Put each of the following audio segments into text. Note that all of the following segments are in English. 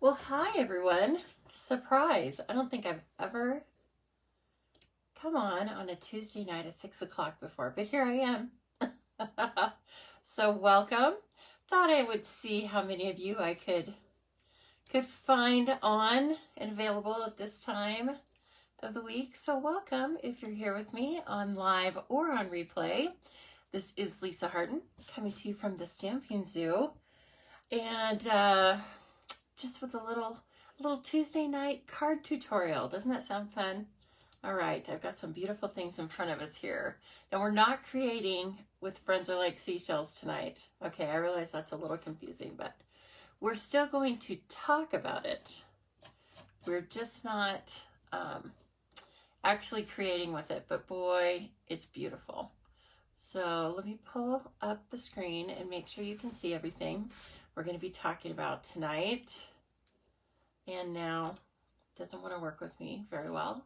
Well, hi everyone. Surprise. I don't think I've ever come on a Tuesday night at 6 o'clock before, but here I am. So welcome. Thought I would see how many of you I could find on and available at this time of the week. So welcome if you're here with me on live or on replay. This is Lisa Harden coming to you from the Stamping Zoo. And just with a little Tuesday night card tutorial. Doesn't that sound fun? All right, I've got some beautiful things in front of us here. Now we're not creating with Friends Are Like Seashells tonight. Okay, I realize that's a little confusing, but we're still going to talk about it. We're just not actually creating with it, but boy, it's beautiful. So let me pull up the screen and make sure you can see everything we're going to be talking about tonight. And now it doesn't want to work with me very well.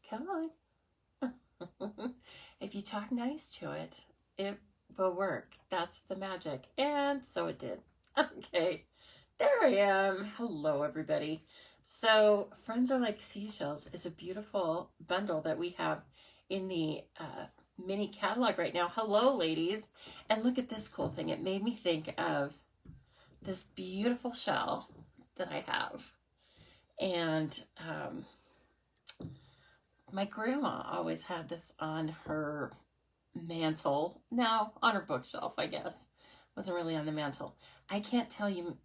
Come on. If you talk nice to it, it will work. That's the magic. And so it did. Okay, there I am. Hello, everybody. So Friends Are Like Seashells is a beautiful bundle that we have in the mini catalog right now. Hello, ladies. And look at this cool thing. It made me think of this beautiful shell that I have. And my grandma always had this on her mantle. No, on her bookshelf, I guess. Wasn't really on the mantle. I can't tell you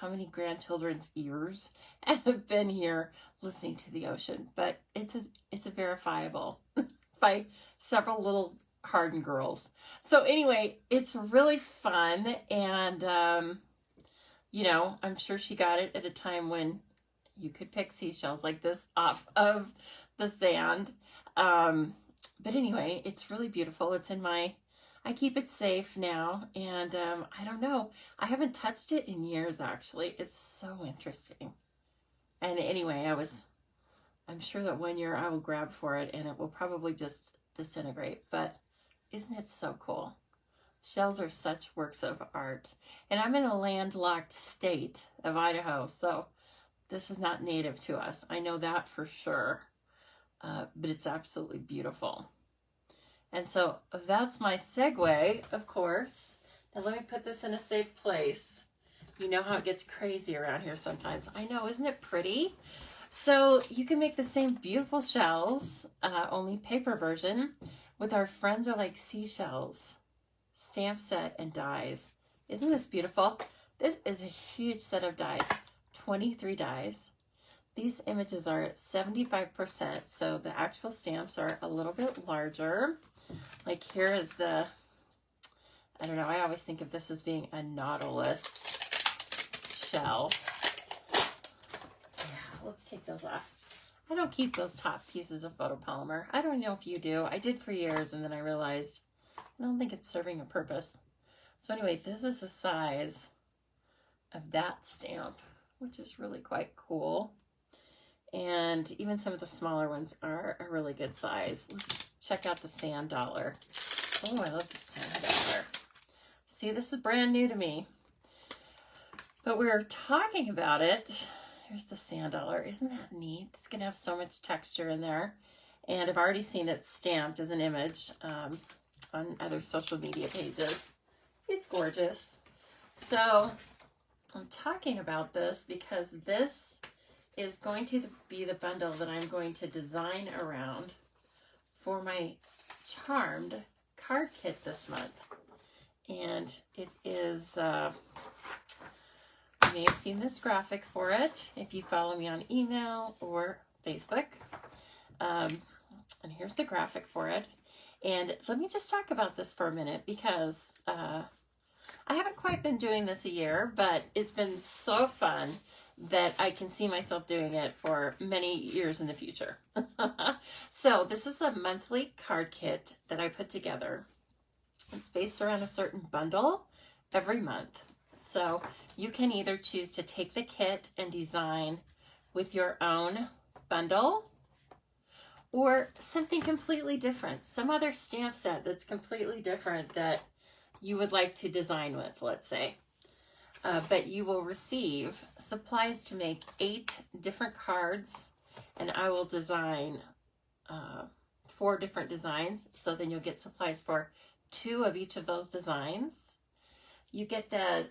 how many grandchildren's ears have been here listening to the ocean, but it's a verifiable by several little Harden girls. So anyway, it's really fun, and you know, I'm sure she got it at a time when you could pick seashells like this off of the sand. But anyway, it's really beautiful. It's in I keep it safe now, and I don't know. I haven't touched it in years, actually. It's so interesting. And anyway, I'm sure that one year I will grab for it, and it will probably just disintegrate. But isn't it so cool? Shells are such works of art. And I'm in a landlocked state of Idaho, so this is not native to us. I know that for sure. But it's absolutely beautiful. And so that's my segue, of course. And let me put this in a safe place. You know how it gets crazy around here sometimes. I know, isn't it pretty? So you can make the same beautiful shells, only paper version, with our Friends Are Like Seashells stamp set and dies. Isn't this beautiful? This is a huge set of dies, 23 dies. These images are at 75%, so the actual stamps are a little bit larger. Like here is I don't know, I always think of this as being a Nautilus shell. Yeah, let's take those off. I don't keep those top pieces of photopolymer. I don't know if you do. I did for years, and then I realized I don't think it's serving a purpose. So anyway, this is the size of that stamp, which is really quite cool. And even some of the smaller ones are a really good size. Let's check out the sand dollar. Oh, I love the sand dollar. See, this is brand new to me. But we're talking about it. Here's the sand dollar. Isn't that neat? It's going to have so much texture in there. And I've already seen it stamped as an image on other social media pages. It's gorgeous. So I'm talking about this because this is going to be the bundle that I'm going to design around for my Charmed card kit this month. And it is, you may have seen this graphic for it if you follow me on email or Facebook. And here's the graphic for it. And let me just talk about this for a minute because I haven't quite been doing this a year, but it's been so fun that I can see myself doing it for many years in the future. So this is a monthly card kit that I put together. It's based around a certain bundle every month. So you can either choose to take the kit and design with your own bundle, or something completely different, some other stamp set that's completely different that you would like to design with, let's say. but you will receive supplies to make 8 different cards, and I will design 4 different designs. So then you'll get supplies for 2 of each of those designs. You get a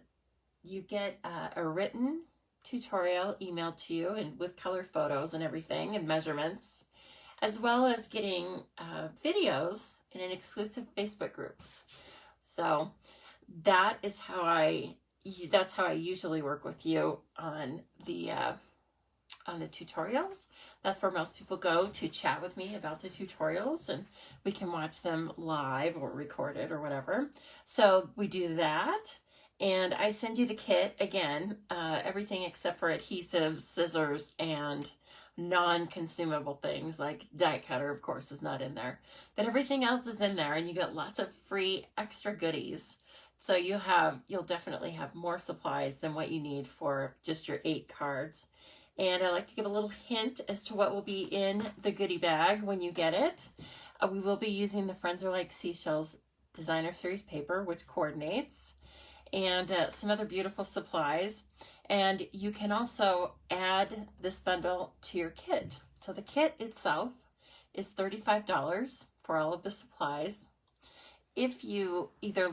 written tutorial emailed to you and with color photos and everything and measurements, as well as getting videos in an exclusive Facebook group. So that's how I usually work with you on the tutorials. That's where most people go to chat with me about the tutorials, and we can watch them live or recorded or whatever. So we do that, and I send you the kit again, everything except for adhesives, scissors, and non-consumable things like die cutter, of course, is not in there, but everything else is in there, and you get lots of free extra goodies. So you'll definitely have more supplies than what you need for just your 8 cards. And I like to give a little hint as to what will be in the goodie bag when you get it. We will be using the Friends Are Like Seashells Designer Series paper, which coordinates, and some other beautiful supplies. And you can also add this bundle to your kit. So the kit itself is $35 for all of the supplies. If you either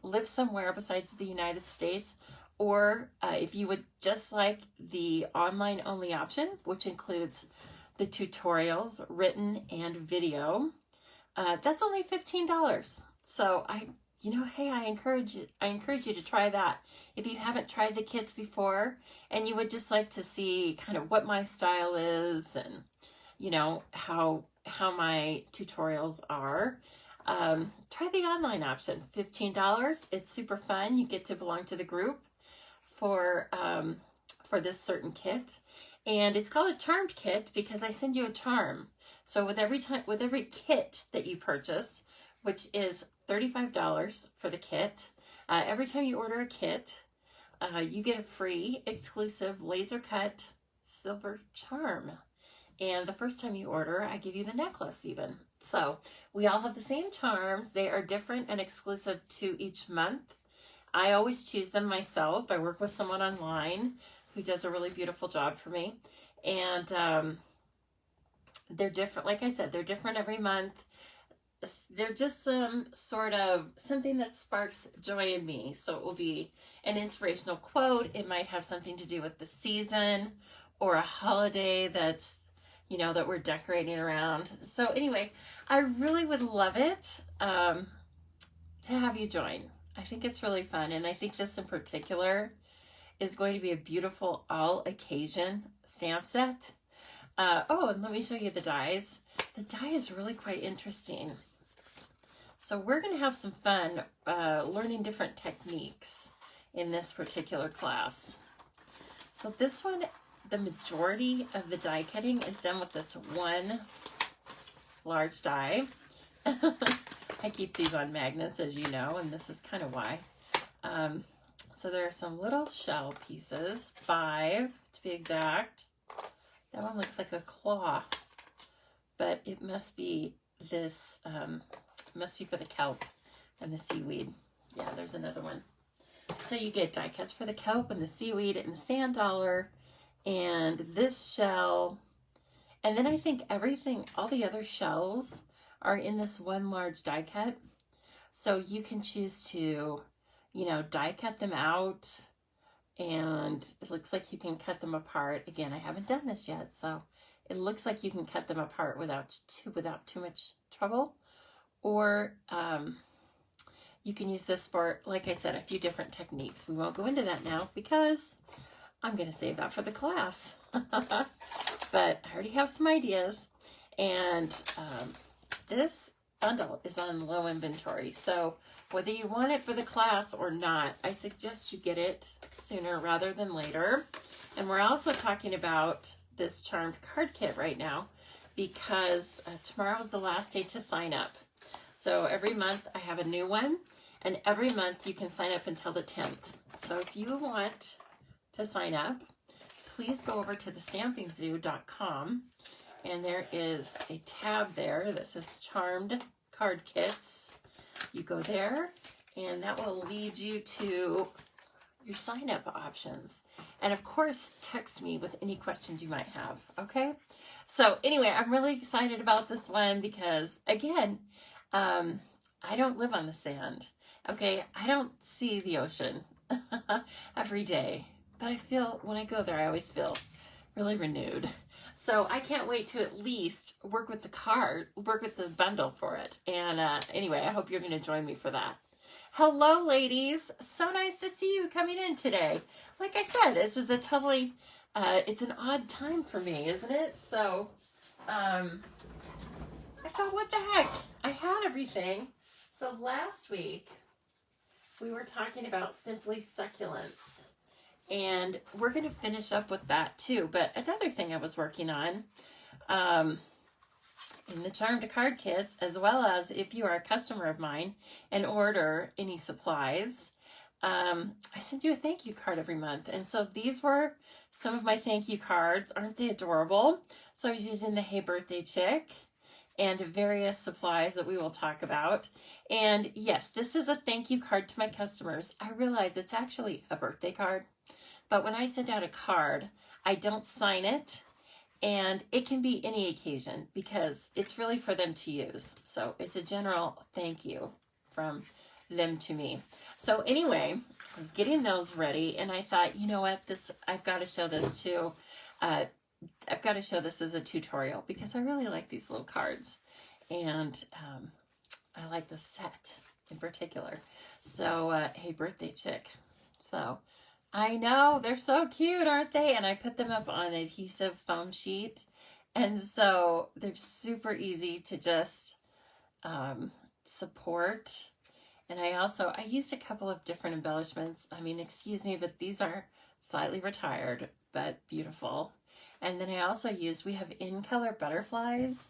live somewhere besides the United States, or if you would just like the online only option, which includes the tutorials, written and video, that's only $15. So hey, I encourage you to try that. If you haven't tried the kits before and you would just like to see kind of what my style is and how my tutorials are, try the online option. $15. It's super fun. You get to belong to the group for this certain kit, and it's called a charmed kit because I send you a charm. So with every kit that you purchase, which is $35 for the kit, every time you order a kit, you get a free exclusive laser cut silver charm. And the first time you order, I give you the necklace even. So we all have the same charms. They are different and exclusive to each month. I always choose them myself. I work with someone online who does a really beautiful job for me. And they're different. Like I said, they're different every month. They're just sort of something that sparks joy in me. So it will be an inspirational quote. It might have something to do with the season or a holiday that's, that we're decorating around. So anyway, I really would love it to have you join. I think it's really fun, and I think this in particular is going to be a beautiful all-occasion stamp set. And let me show you the dies. The die is really quite interesting. So we're going to have some fun learning different techniques in this particular class. So this one, the majority of the die cutting is done with this one large die. I keep these on magnets, as you know, and this is kind of why. So there are some little shell pieces, 5 to be exact. That one looks like a claw, but it must be this, must be for the kelp and the seaweed. Yeah, there's another one. So you get die cuts for the kelp and the seaweed and the sand dollar and this shell. And then I think all the other shells are in this one large die cut. So you can choose to, die cut them out, and it looks like you can cut them apart. Again, I haven't done this yet, so it looks like you can cut them apart without too much trouble. Or you can use this for, like I said, a few different techniques. We won't go into that now because I'm going to save that for the class. But I already have some ideas, and this bundle is on low inventory. So whether you want it for the class or not, I suggest you get it sooner rather than later. And we're also talking about this charmed card kit right now because tomorrow is the last day to sign up. So every month I have a new one, and every month you can sign up until the 10th. So if you want to sign up, please go over to thestampingzoo.com, and there is a tab there that says Charmed Card Kits. You go there, and that will lead you to your sign-up options. And of course, text me with any questions you might have, okay? So anyway, I'm really excited about this one because, again, I don't live on the sand, okay? I don't see the ocean every day, but I feel, when I go there, I always feel really renewed. So I can't wait to at least work with the bundle for it. And anyway, I hope you're going to join me for that. Hello, ladies. So nice to see you coming in today. Like I said, this is a totally, it's an odd time for me, isn't it? So I thought, what the heck? I had everything. So last week, we were talking about Simply Succulents. And we're going to finish up with that too. But another thing I was working on in the Charm to Card kits, as well as if you are a customer of mine and order any supplies, I send you a thank you card every month. And so these were some of my thank you cards. Aren't they adorable? So I was using the Hey Birthday Chick and various supplies that we will talk about. And yes, this is a thank you card to my customers. I realize it's actually a birthday card. But when I send out a card, I don't sign it, and it can be any occasion because it's really for them to use. So it's a general thank you from them to me. So anyway, I was getting those ready, and I thought, you know what, I've got to show this too. I've got to show this as a tutorial because I really like these little cards, and I like the set in particular. So, hey, Birthday Chick. So I know, they're so cute, aren't they? And I put them up on an adhesive foam sheet. And so they're super easy to just support. And I used a couple of different embellishments. I mean, excuse me, but these are slightly retired, but beautiful. And then I also we have in-color butterflies.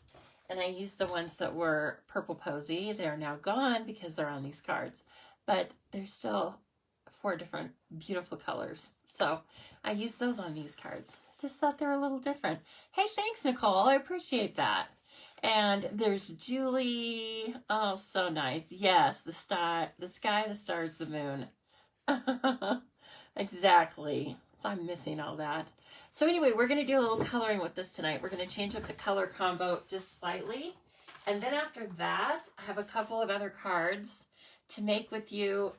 And I used the ones that were purple posy. They're now gone because they're on these cards. But they're still 4 different beautiful colors. So I used those on these cards. Just thought they were a little different. Hey, thanks, Nicole. I appreciate that. And there's Julie. Oh, so nice. Yes, the sky, the stars, the moon. Exactly. So I'm missing all that. So anyway, we're going to do a little coloring with this tonight. We're going to change up the color combo just slightly. And then after that, I have a couple of other cards to make with you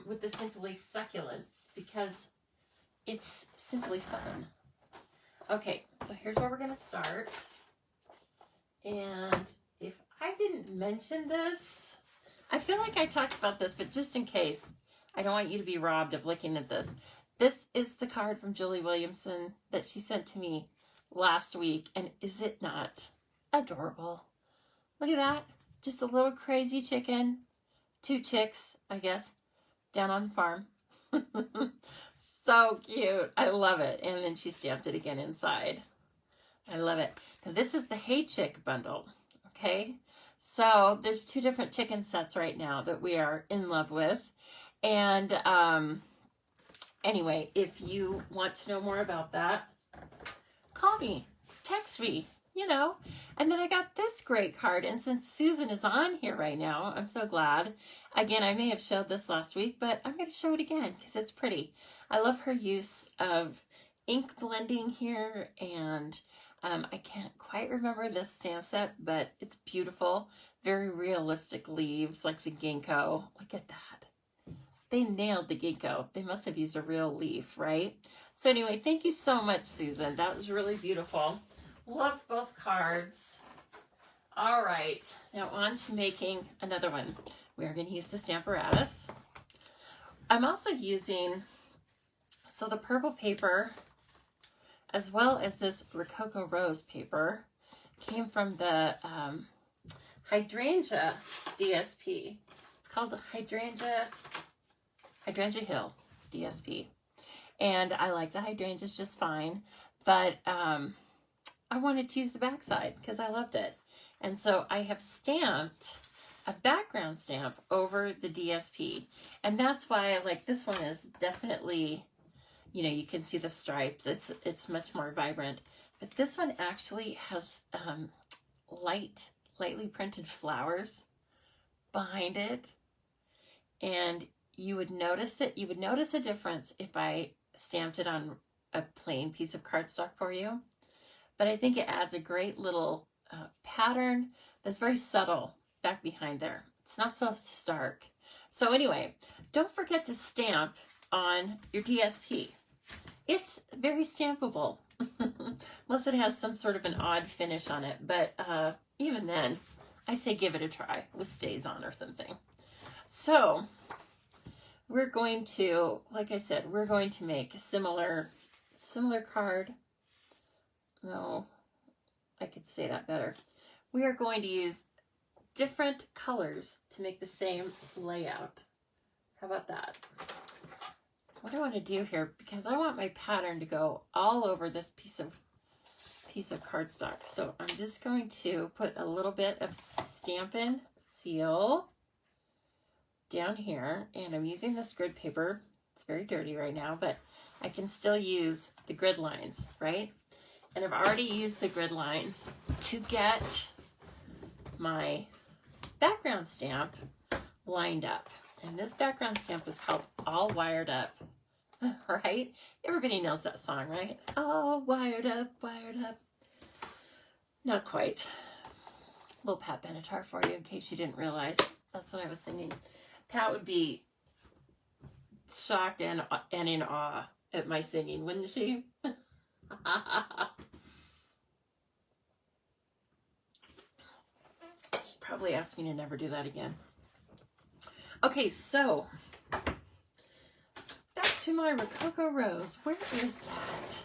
with the Simply Succulents because it's simply fun. Okay, so here's where we're going to start. And if I didn't mention this, I feel like I talked about this, but just in case, I don't want you to be robbed of looking at this. This is the card from Julie Williamson that she sent to me last week, and is it not adorable? Look at that. Just a little crazy chicken. 2 chicks, I guess, down on the farm. So cute. I love it. And then she stamped it again inside. I love it. Now, this is the Hey Chick bundle, okay? So there's 2 different chicken sets right now that we are in love with. And anyway, if you want to know more about that, call me, text me. You know, and then I got this great card. And since Susan is on here right now, I'm so glad. Again, I may have showed this last week, but I'm going to show it again because it's pretty. I love her use of ink blending here. And I can't quite remember this stamp set, but it's beautiful. Very realistic leaves like the ginkgo. Look at that. They nailed the ginkgo. They must have used a real leaf, right? So anyway, thank you so much, Susan. That was really beautiful. Love both cards. All right, now on to making another one. We are going to use the Stamparatus. I'm also using, so the purple paper, as well as this Rococo Rose paper, came from the Hydrangea DSP. It's called the Hydrangea Hill DSP. And I like the hydrangeas just fine, but I wanted to use the backside because I loved it. And so I have stamped a background stamp over the DSP. And that's why I like this one is definitely, you know, you can see the stripes. It's much more vibrant. But this one actually has lightly printed flowers behind it. And you would notice it. You would notice a difference if I stamped it on a plain piece of cardstock for you. But I think it adds a great little pattern that's very subtle back behind there. It's not so stark. So anyway, don't forget to stamp on your DSP. It's very stampable, unless it has some sort of an odd finish on it. But even then, I say give it a try with stays on or something. So we're going to, like I said, we're going to make a similar card. No, I could say that better. We are going to use different colors to make the same layout. How about that? What do I want to do here? Because I want my pattern to go all over this piece of cardstock. So I'm just going to put a little bit of Stampin' Seal down here, and I'm using this grid paper. It's very dirty right now, but I can still use the grid lines, right? And I've already used the grid lines to get my background stamp lined up. And this background stamp is called All Wired Up, right? Everybody knows that song, right? All wired up, wired up. Not quite. A little Pat Benatar for you in case you didn't realize. That's what I was singing. Pat would be shocked and in awe at my singing, wouldn't she? She'd probably ask me to never do that again. Okay, so back to my Rococo Rose. Where is that?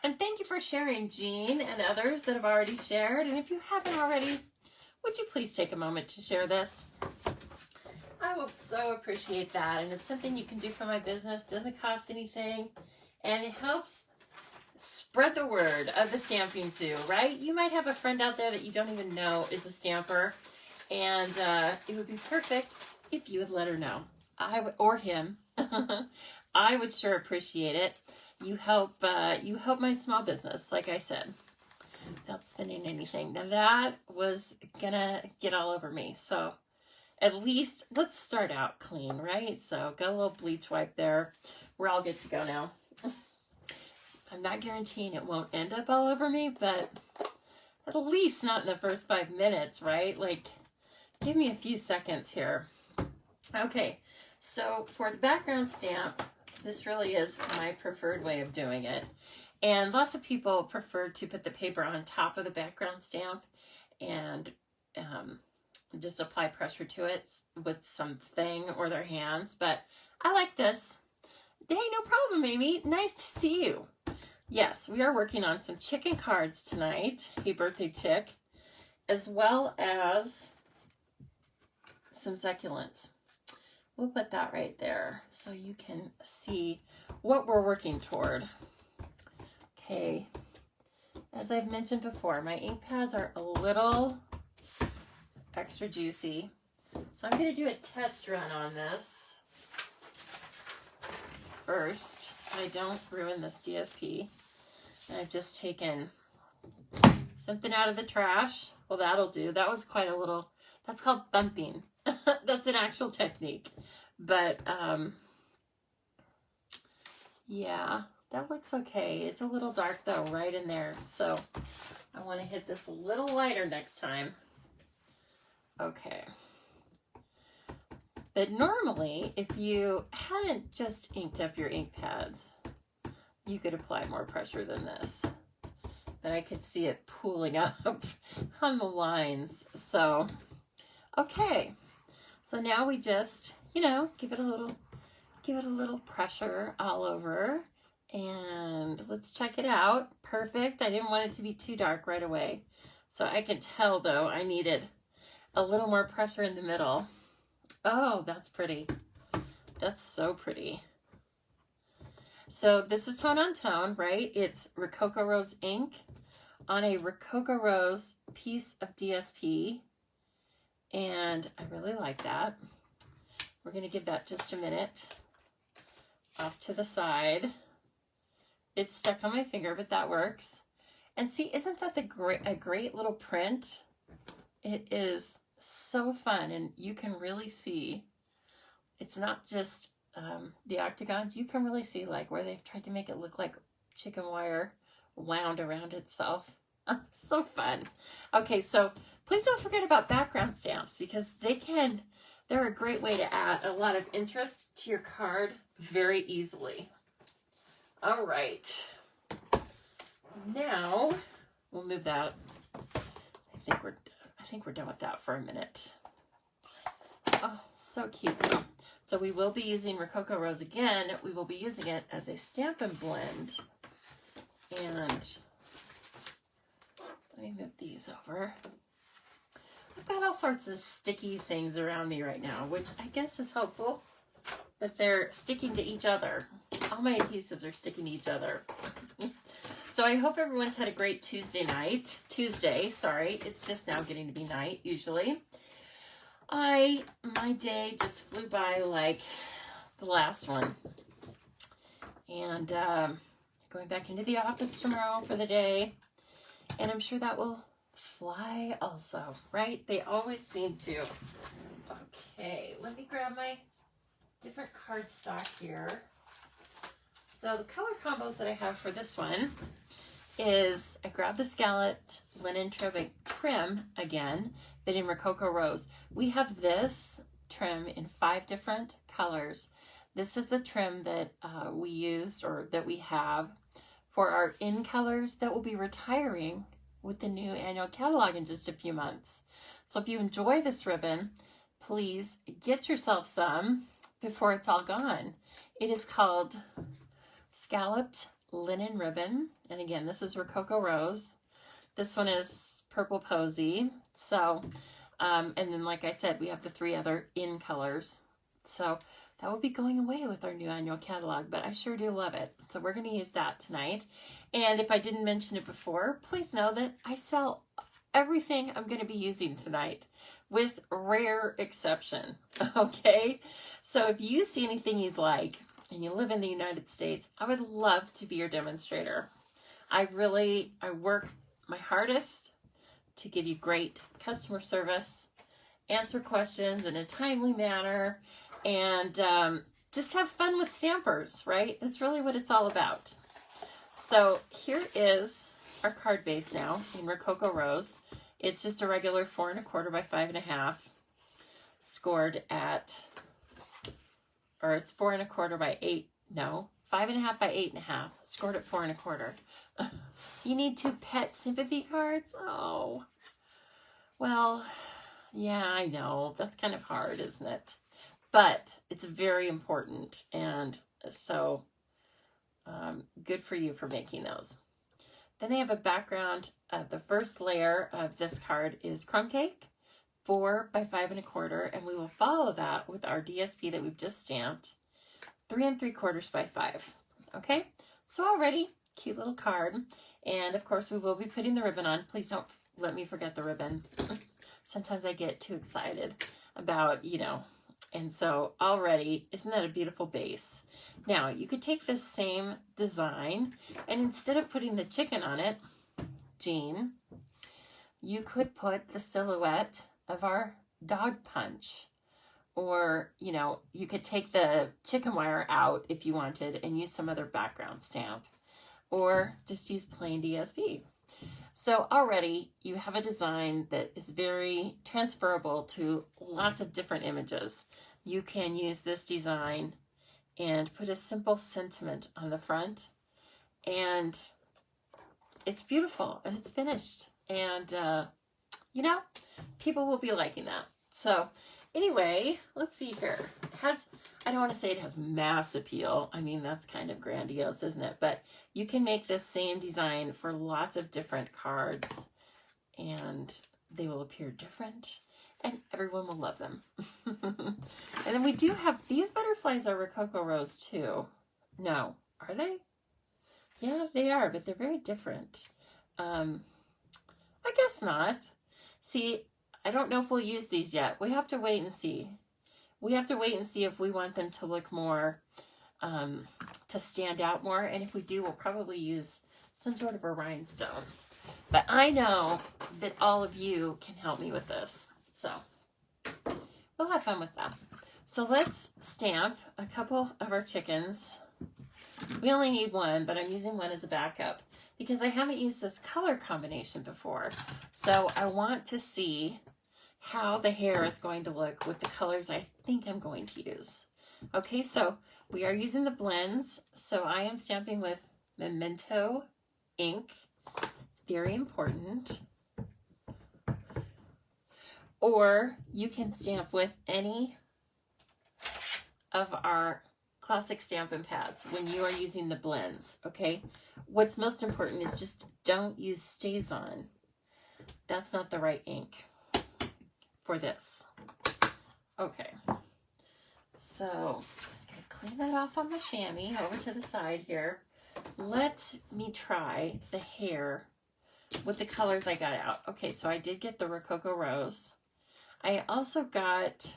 And thank you for sharing, Jean, and others that have already shared. And if you haven't already, would you please take a moment to share this? I will so appreciate that. And it's something you can do for my business. Doesn't cost anything. And it helps spread the word of the Stamping Zoo, right? You might have a friend out there that you don't even know is a stamper. And it would be perfect if you would let her know. Or him. I would sure appreciate it. You help my small business, like I said, without spending anything. Now that was gonna get all over me. So at least let's start out clean, right? So got a little bleach wipe there. We're all good to go now. I'm not guaranteeing it won't end up all over me, but at least not in the first 5 minutes, right? Like, give me a few seconds here. Okay, so for the background stamp, this really is my preferred way of doing it. And lots of people prefer to put the paper on top of the background stamp and just apply pressure to it with something or their hands. But I like this. Hey, no problem, Amy. Nice to see you. Yes, we are working on some chicken cards tonight. Hey, birthday chick. As well as some succulents. We'll put that right there so you can see what we're working toward. Okay. As I've mentioned before, my ink pads are a little extra juicy. So I'm going to do a test run on this first so I don't ruin this DSP. And I've just taken something out of the trash. Well, that'll do. That was quite a little, that's called thumping. That's an actual technique. But, yeah, that looks okay. It's a little dark, though, right in there. So I want to hit this a little lighter next time. Okay. But normally, if you hadn't just inked up your ink pads, you could apply more pressure than this. But I could see it pooling up on the lines. So, okay. So now we just, you know, give it a little pressure all over. And let's check it out. Perfect. I didn't want it to be too dark right away. So I can tell, though, I needed a little more pressure in the middle. Oh, that's pretty. That's so pretty. So this is tone on tone, right? It's Rococo Rose ink on a Rococo Rose piece of DSP. And I really like that. We're going to give that just a minute. Off to the side. It's stuck on my finger, but that works. And see, isn't that a great little print? It is so fun, and you can really see it's not just the octagons. You can really see like where they've tried to make it look like chicken wire wound around itself. So fun. Okay, so please don't forget about background stamps, because they're a great way to add a lot of interest to your card very easily. All right. Now we'll move that. I think we're done with that for a minute. Oh, so cute though. So we will be using Rococo Rose again. We will be using it as a Stampin' Blend. And let me move these over. I've got all sorts of sticky things around me right now, which I guess is helpful, but they're sticking to each other. All my adhesives are sticking to each other. So I hope everyone's had a great Tuesday, sorry. It's just now getting to be night, usually. My day just flew by like the last one. And going back into the office tomorrow for the day. And I'm sure that will fly also, right? They always seem to. Okay, let me grab my different cardstock here. So the color combos that I have for this one is I grabbed the Scalloped Linen Trim again, but in Rococo Rose. We have this trim in 5 different colors. This is the trim that we used, or that we have for our in colors that will be retiring with the new annual catalog in just a few months. So if you enjoy this ribbon, please get yourself some before it's all gone. It is called Scalloped Linen Ribbon. And again, this is Rococo Rose. This one is Purple Posy. So, and then like I said, we have the 3 other in colors. So that will be going away with our new annual catalog, but I sure do love it. So we're going to use that tonight. And if I didn't mention it before, please know that I sell everything I'm going to be using tonight, with rare exception. Okay? So if you see anything you'd like and you live in the United States, I would love to be your demonstrator. I work my hardest to give you great customer service, answer questions in a timely manner, and just have fun with stampers, right? That's really what it's all about. So here is our card base now in Rococo Rose. It's just a regular 4 1/4 by 5 1/2, scored at, or it's 4 1/4 by 8, no, 5 1/2 by 8 1/2, scored at 4 1/4. You need 2 pet sympathy cards? Oh, well, yeah, I know. That's kind of hard, isn't it? But it's very important, and so good for you for making those. Then I have a background. The first layer of this card is Crumb Cake, 4 by 5 1/4, and we will follow that with our DSP that we've just stamped, 3 3/4 by 5. Okay, so already cute little card, and of course we will be putting the ribbon on. Please don't let me forget the ribbon. Sometimes I get too excited about, and so already, isn't that a beautiful base? Now, you could take this same design, and instead of putting the chicken on it, Jean, you could put the silhouette of our dog punch. Or, you could take the chicken wire out if you wanted and use some other background stamp. Or just use plain DSP. So already you have a design that is very transferable to lots of different images. You can use this design and put a simple sentiment on the front, and it's beautiful and it's finished. And, people will be liking that. So anyway, let's see here. I don't want to say it has mass appeal. I mean, that's kind of grandiose, isn't it? But you can make this same design for lots of different cards, and they will appear different, and everyone will love them. And then we do have, these butterflies are Rococo Rose too. No, are they? Yeah, they are, but they're very different. I guess not. See, I don't know if we'll use these yet. We have to wait and see. We have to wait and see if we want them to look more, to stand out more. And if we do, we'll probably use some sort of a rhinestone. But I know that all of you can help me with this. So we'll have fun with that. So let's stamp a couple of our chickens. We only need one, but I'm using one as a backup because I haven't used this color combination before. So I want to see how the hair is going to look with the colors I think I'm going to use. Okay, so we are using the blends. So I am stamping with Memento ink. It's very important. Or you can stamp with any of our classic Stampin' Pads when you are using the blends, okay? What's most important is just don't use StazOn. That's not the right ink for this. Okay, so just gonna clean that off on my chamois over to the side here. Let me try the hair with the colors I got out. Okay, so I did get the Rococo Rose. I also got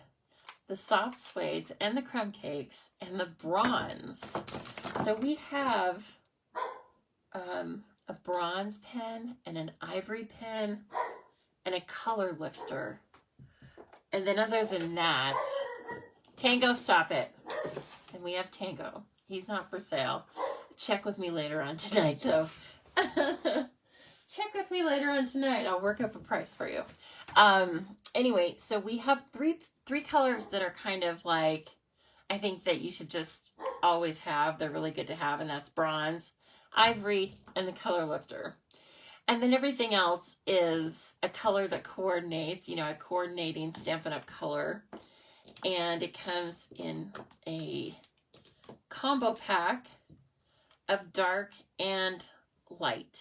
the soft suedes and the crumb cakes and the bronze. So we have a bronze pen and an ivory pen and a color lifter. And then other than that, Tango, stop it. And we have Tango. He's not for sale. Check with me later on tonight, though. Check with me later on tonight. I'll work up a price for you. Anyway, so we have three colors that are kind of like, I think that you should just always have. They're really good to have, and that's bronze, ivory, and the color lifter. And then everything else is a color that coordinates, you know, a coordinating Stampin' Up! Color. And it comes in a combo pack of dark and light.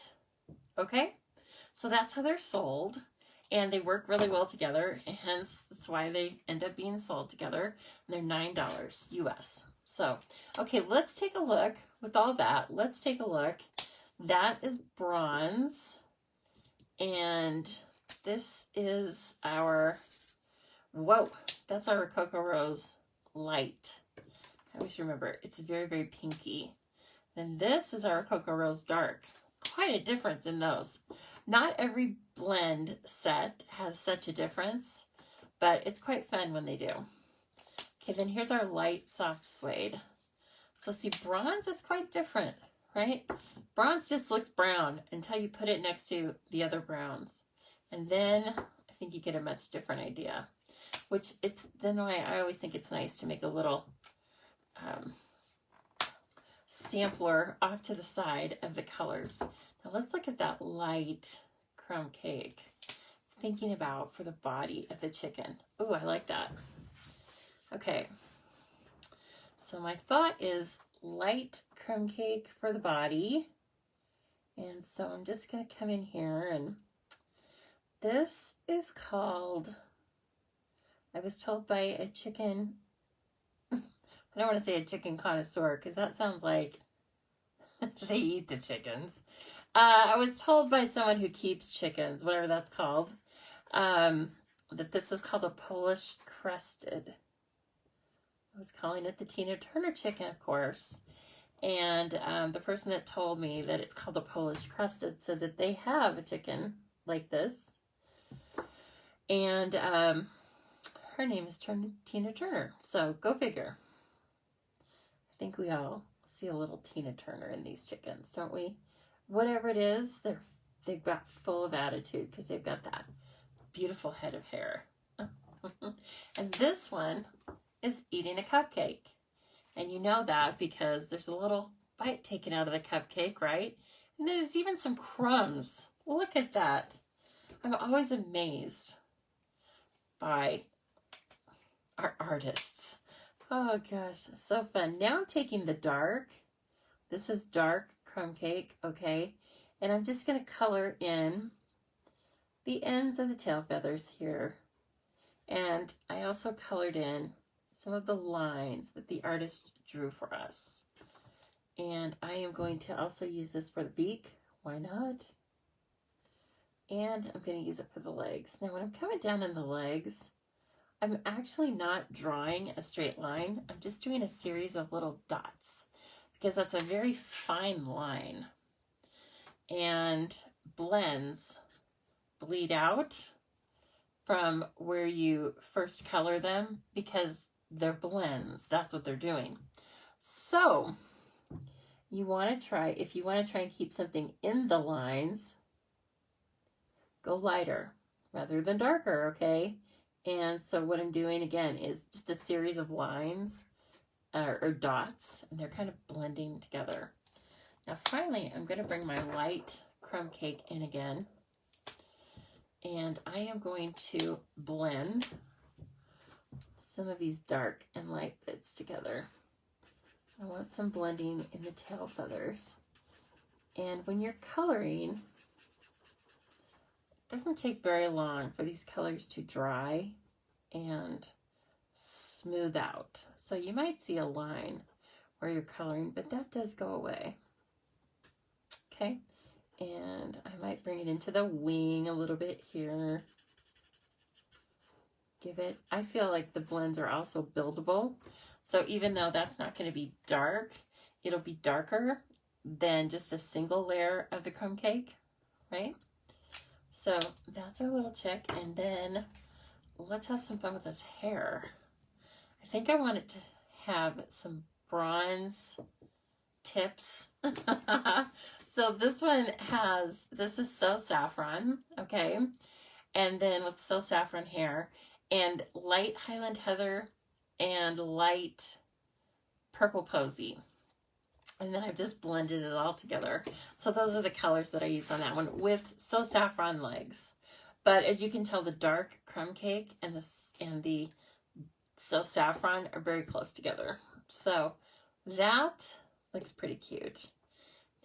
Okay? So that's how they're sold. And they work really well together, and hence that's why they end up being sold together. And they're $9 US. So, okay, let's take a look with all that. Let's take a look. That is bronze. And this is our, whoa, that's our Rococo Rose light. I always remember, it's very, very pinky. And this is our Rococo Rose dark. Quite a difference in those. Not every blend set has such a difference, but it's quite fun when they do. Okay, then here's our light soft suede. So see, bronze is quite different, right? Bronze just looks brown until you put it next to the other browns. And then I think you get a much different idea, which it's then why I always think it's nice to make a little sampler off to the side of the colors. Now let's look at that light crumb cake. Thinking about for the body of the chicken. Oh, I like that. Okay. So my thought is light crumb cake for the body. And so I'm just going to come in here, and this is called, I was told by a chicken, I don't want to say a chicken connoisseur because that sounds like they eat the chickens. I was told by someone who keeps chickens, whatever that's called, that this is called a Polish crusted. I was calling it the Tina Turner chicken, of course. And the person that told me that it's called a Polish crusted said that they have a chicken like this. And her name is Tina Turner. So go figure. I think we all see a little Tina Turner in these chickens, don't we? Whatever it is, they've got full of attitude because they've got that beautiful head of hair. And this one is eating a cupcake. And you know that because there's a little bite taken out of the cupcake, right? And there's even some crumbs. Look at that. I'm always amazed by our artists. Oh gosh, so fun. Now I'm taking the dark. This is dark crumb cake, okay? And I'm just going to color in the ends of the tail feathers here. And I also colored in some of the lines that the artist drew for us. And I am going to also use this for the beak. Why not? And I'm going to use it for the legs. Now when I'm coming down in the legs, I'm actually not drawing a straight line. I'm just doing a series of little dots because that's a very fine line. And blends bleed out from where you first color them because They're blends. That's what they're doing. So you want to try, if you want to try and keep something in the lines, go lighter rather than darker, okay? And so what I'm doing again is just a series of lines or dots, and they're kind of blending together. Now finally, I'm going to bring my light crumb cake in again, and I am going to blend some of these dark and light bits together. I want some blending in the tail feathers. And when you're coloring, it doesn't take very long for these colors to dry and smooth out. So you might see a line where you're coloring, but that does go away. Okay, and I might bring it into the wing a little bit here. Give it, I feel like the blends are also buildable. So even though that's not going to be dark, it'll be darker than just a single layer of the crumb cake, right? So that's our little chick. And then let's have some fun with this hair. I think I want it to have some bronze tips. So this one has, this is So Saffron, okay? And then with So Saffron hair and light Highland Heather and light Purple Posy. And then I've just blended it all together. So those are the colors that I used on that one with So Saffron legs. But as you can tell, the dark crumb cake and the So Saffron are very close together. So that looks pretty cute.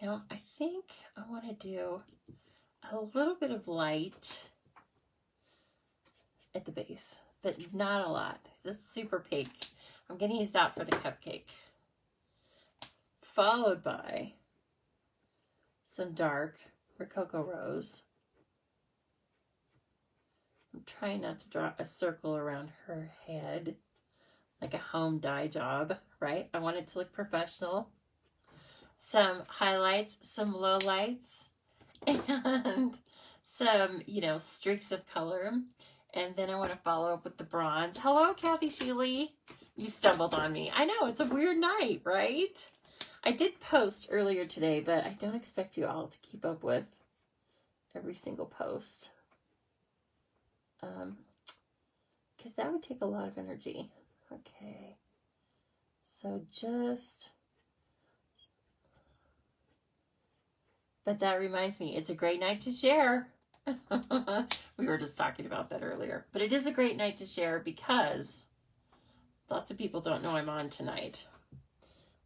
Now I think I want to do a little bit of light at the base, but not a lot. It's super pink. I'm going to use that for the cupcake. Followed by some dark Rococo Rose. I'm trying not to draw a circle around her head, like a home dye job, right? I want it to look professional. Some highlights, some lowlights, and some, you know, streaks of color. And then I want to follow up with the bronze. Hello, Kathy Sheely. You stumbled on me. I know, it's a weird night, right? I did post earlier today, but I don't expect you all to keep up with every single post. Because that would take a lot of energy. Okay. So just... But that reminds me, it's a great night to share. We were just talking about that earlier. But it is a great night to share because lots of people don't know I'm on tonight.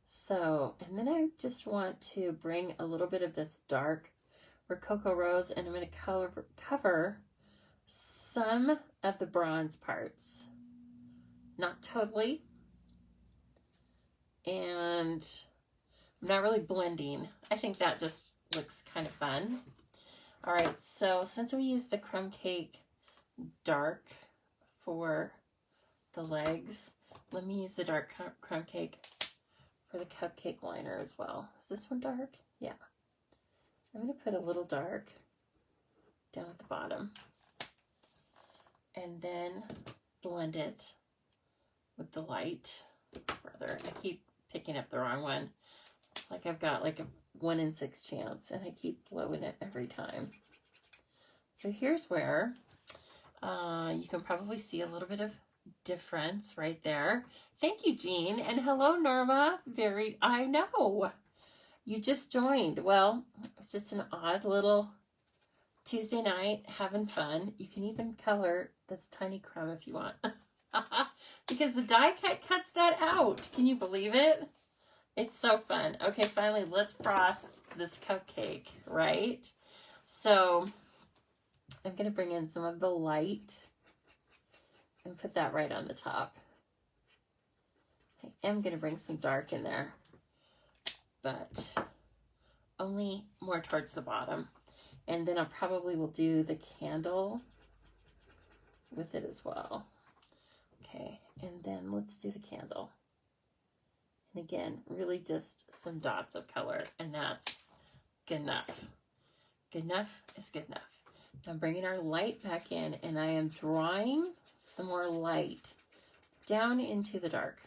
So, and then I just want to bring a little bit of this dark Rococo Rose, and I'm going to cover some of the bronze parts. Not totally. And I'm not really blending. I think that just looks kind of fun. All right, so since we used the crumb cake dark for the legs, let me use the dark crumb cake for the cupcake liner as well. Is this one dark? Yeah. I'm going to put a little dark down at the bottom and then blend it with the light. Rather, I keep picking up the wrong one. It's like I've got like a 1 in 6 chance, and I keep blowing it every time. So here's where you can probably see a little bit of difference right there. Thank you, Jean, and hello, Norma. I know you just joined. Well, it's just an odd little Tuesday night having fun. You can even color this tiny crumb if you want, because the die cut cuts that out. Can you believe it? It's so fun. Okay, finally, let's frost this cupcake, right? So I'm going to bring in some of the light and put that right on the top. I am going to bring some dark in there, but only more towards the bottom. And then I probably will do the candle with it as well. Okay, and then let's do the candle. And again, really just some dots of color, and that's good enough. Good enough is good enough. Now I'm bringing our light back in, and I am drawing some more light down into the dark.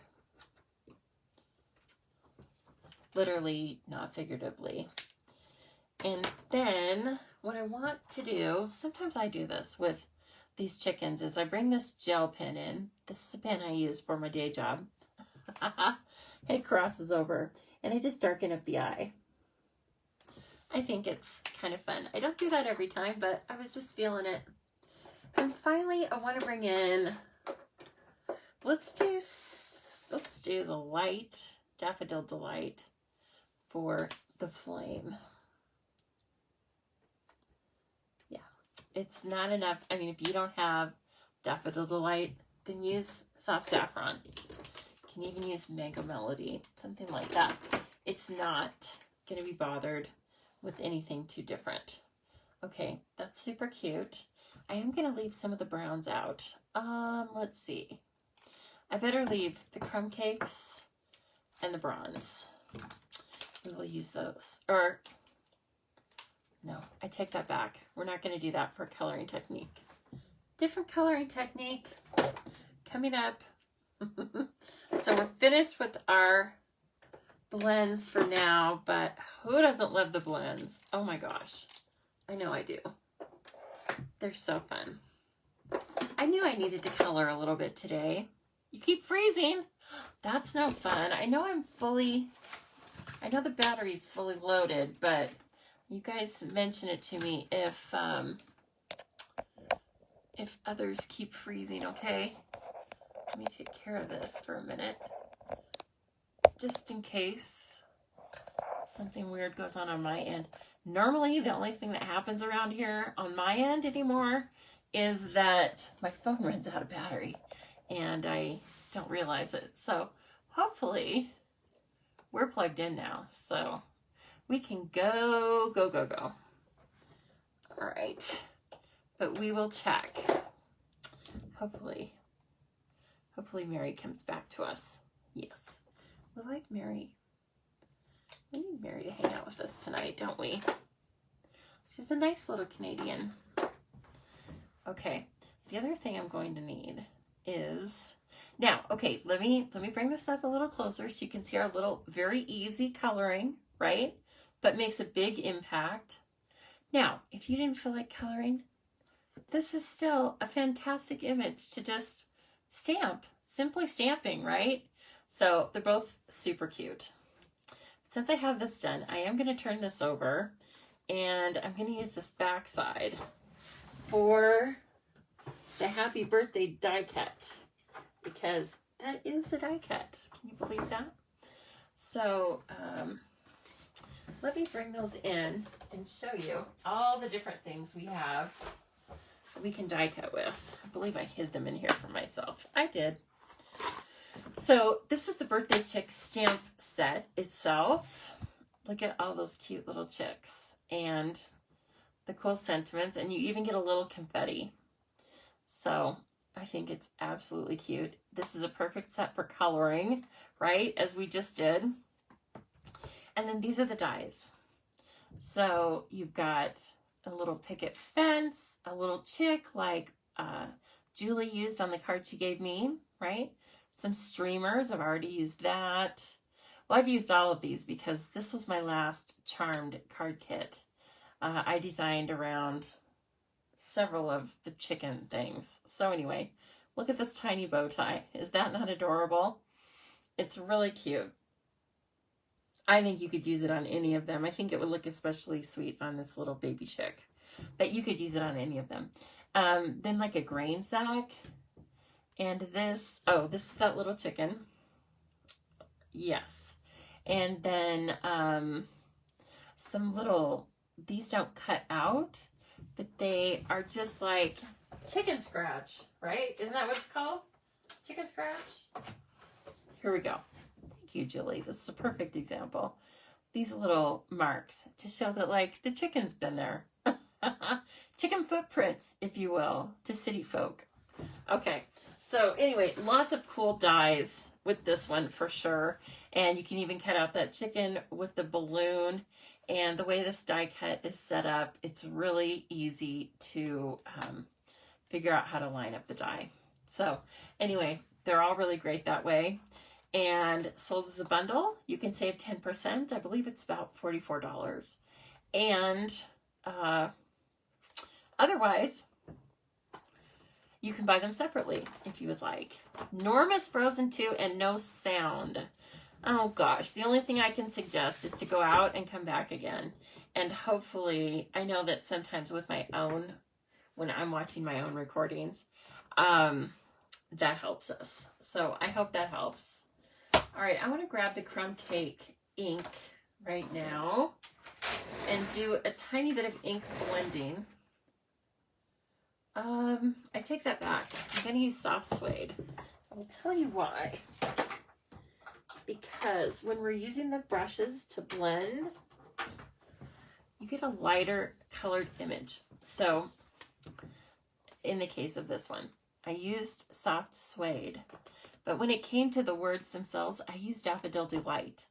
Literally, not figuratively. And then what I want to do, sometimes I do this with these chickens, is I bring this gel pen in. This is a pen I use for my day job. It crosses over, and I just darken up the eye. I think it's kind of fun. I don't do that every time, but I was just feeling it. And finally, I want to bring in, let's do the light, Daffodil Delight for the flame. Yeah, it's not enough. I mean, if you don't have Daffodil Delight, then use Soft Saffron. You can even use Mango Melody, something like that. It's not going to be bothered with anything too different. Okay, that's super cute. I am going to leave some of the browns out. Let's see. I better leave the crumb cakes and the bronze. We will use those. Or, no, I take that back. We're not going to do that for coloring technique. Different coloring technique coming up. So we're finished with our blends for now, but who doesn't love the blends? Oh my gosh. I know I do. They're so fun. I knew I needed to color a little bit today. You keep freezing. That's no fun. I know the battery's fully loaded, but you guys mention it to me if others keep freezing, okay? Let me take care of this for a minute. Just in case something weird goes on my end. Normally, the only thing that happens around here on my end anymore is that my phone runs out of battery and I don't realize it. So hopefully we're plugged in now, so we can go. All right, but we will check. Hopefully Mary comes back to us. Yes, we like Mary. We need Mary to hang out with us tonight, don't we? She's a nice little Canadian. Okay, the other thing I'm going to need is, now, okay, let me bring this up a little closer so you can see our little very easy coloring, right? But makes a big impact. Now, if you didn't feel like coloring, this is still a fantastic image to just stamp, simply stamping, right? So they're both super cute. Since I have this done, I am going to turn this over and I'm going to use this back side for the happy birthday die cut, because that is a die cut. Can you believe that? So let me bring those in and show you all the different things we have that we can die cut with. I believe I hid them in here for myself. I did. So this is the birthday chick stamp set itself. Look at all those cute little chicks and the cool sentiments, and you even get a little confetti. So I think it's absolutely cute. This is a perfect set for coloring, right? As we just did. And then these are the dies. So you've got a little picket fence, a little chick like Julie used on the card she gave me, right? Some streamers, I've already used that. Well, I've used all of these because this was my last charmed card kit. I designed around several of the chicken things. So anyway, look at this tiny bow tie. Is that not adorable? It's really cute. I think you could use it on any of them. I think it would look especially sweet on this little baby chick, but you could use it on any of them. Then like a grain sack. And this, oh, this is that little chicken. Yes. And then some little, these don't cut out, but they are just like chicken scratch, right? Isn't that what it's called? Chicken scratch? Here we go. Thank you, Julie. This is a perfect example. These little marks to show that like the chicken's been there. Chicken footprints, if you will, to city folk. Okay. So anyway, lots of cool dies with this one for sure. And you can even cut out that chicken with the balloon. And the way this die cut is set up, it's really easy to figure out how to line up the die. So anyway, They're all really great that way. And sold as a bundle, you can save 10%. I believe it's about $44. And otherwise, you can buy them separately if you would like. Norma's Frozen 2 and no sound. Oh gosh, the only thing I can suggest is to go out and come back again. And hopefully, I know that sometimes with my own, when I'm watching my own recordings, that helps us. So I hope that helps. All right, I want to grab the crumb cake ink right now and do a tiny bit of ink blending. I take that back. I'm going to use soft suede. I will tell you why. Because when we're using the brushes to blend, you get a lighter colored image. So in the case of this one, I used soft suede, but when it came to the words themselves, I used Daffodil Delight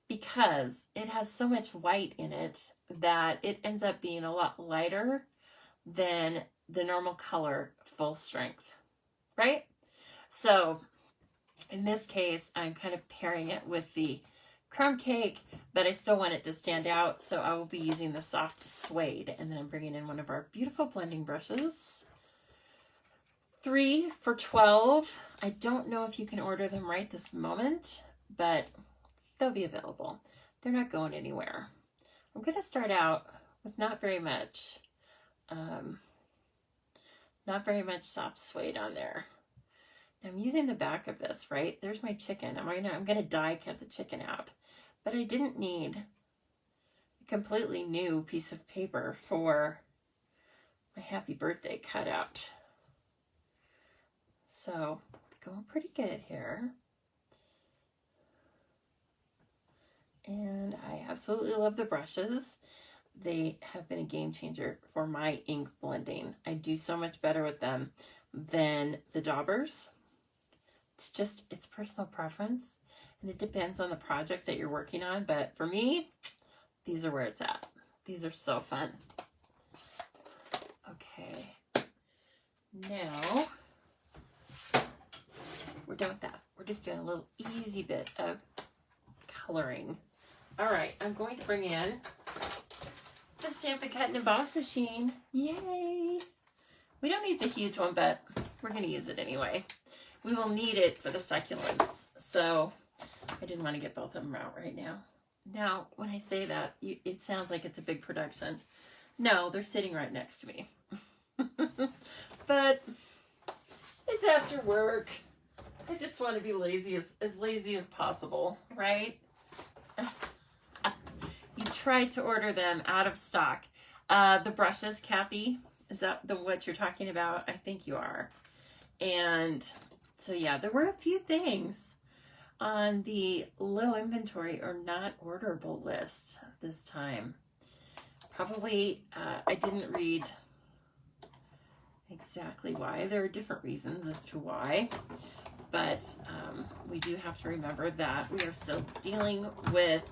because it has so much white in it that it ends up being a lot lighter than the normal color full strength, right? So in this case, I'm kind of pairing it with the crumb cake, but I still want it to stand out, so I will be using the soft suede, and then I'm bringing in one of our beautiful blending brushes. 3 for $12. I don't know if you can order them right this moment, but they'll be available. They're not going anywhere. I'm going to start out with not very much soft suede on there. I'm using the back of this, right? There's my chicken. I'm going to die cut the chicken out. But I didn't need a completely new piece of paper for my happy birthday cutout. So, going pretty good here. And I absolutely love the brushes. They have been a game changer for my ink blending. I do so much better with them than the daubers. It's personal preference, and it depends on the project that you're working on. But for me, these are where it's at. These are so fun. Okay. Now, we're done with that. We're just doing a little easy bit of coloring. All right, I'm going to bring in the Stampin' Cut and Emboss machine. Yay! We don't need the huge one, but we're going to use it anyway. We will need it for the succulents, so I didn't want to get both of them out right now. Now, when I say that, it sounds like it's a big production. No, they're sitting right next to me. But it's after work. I just want to be lazy, as lazy as possible, right? You tried to order them out of stock. The brushes, Kathy, is that what you're talking about? I think you are. And so yeah, there were a few things on the low inventory or not orderable list this time. Probably I didn't read exactly why. There are different reasons as to why. But we do have to remember that we are still dealing with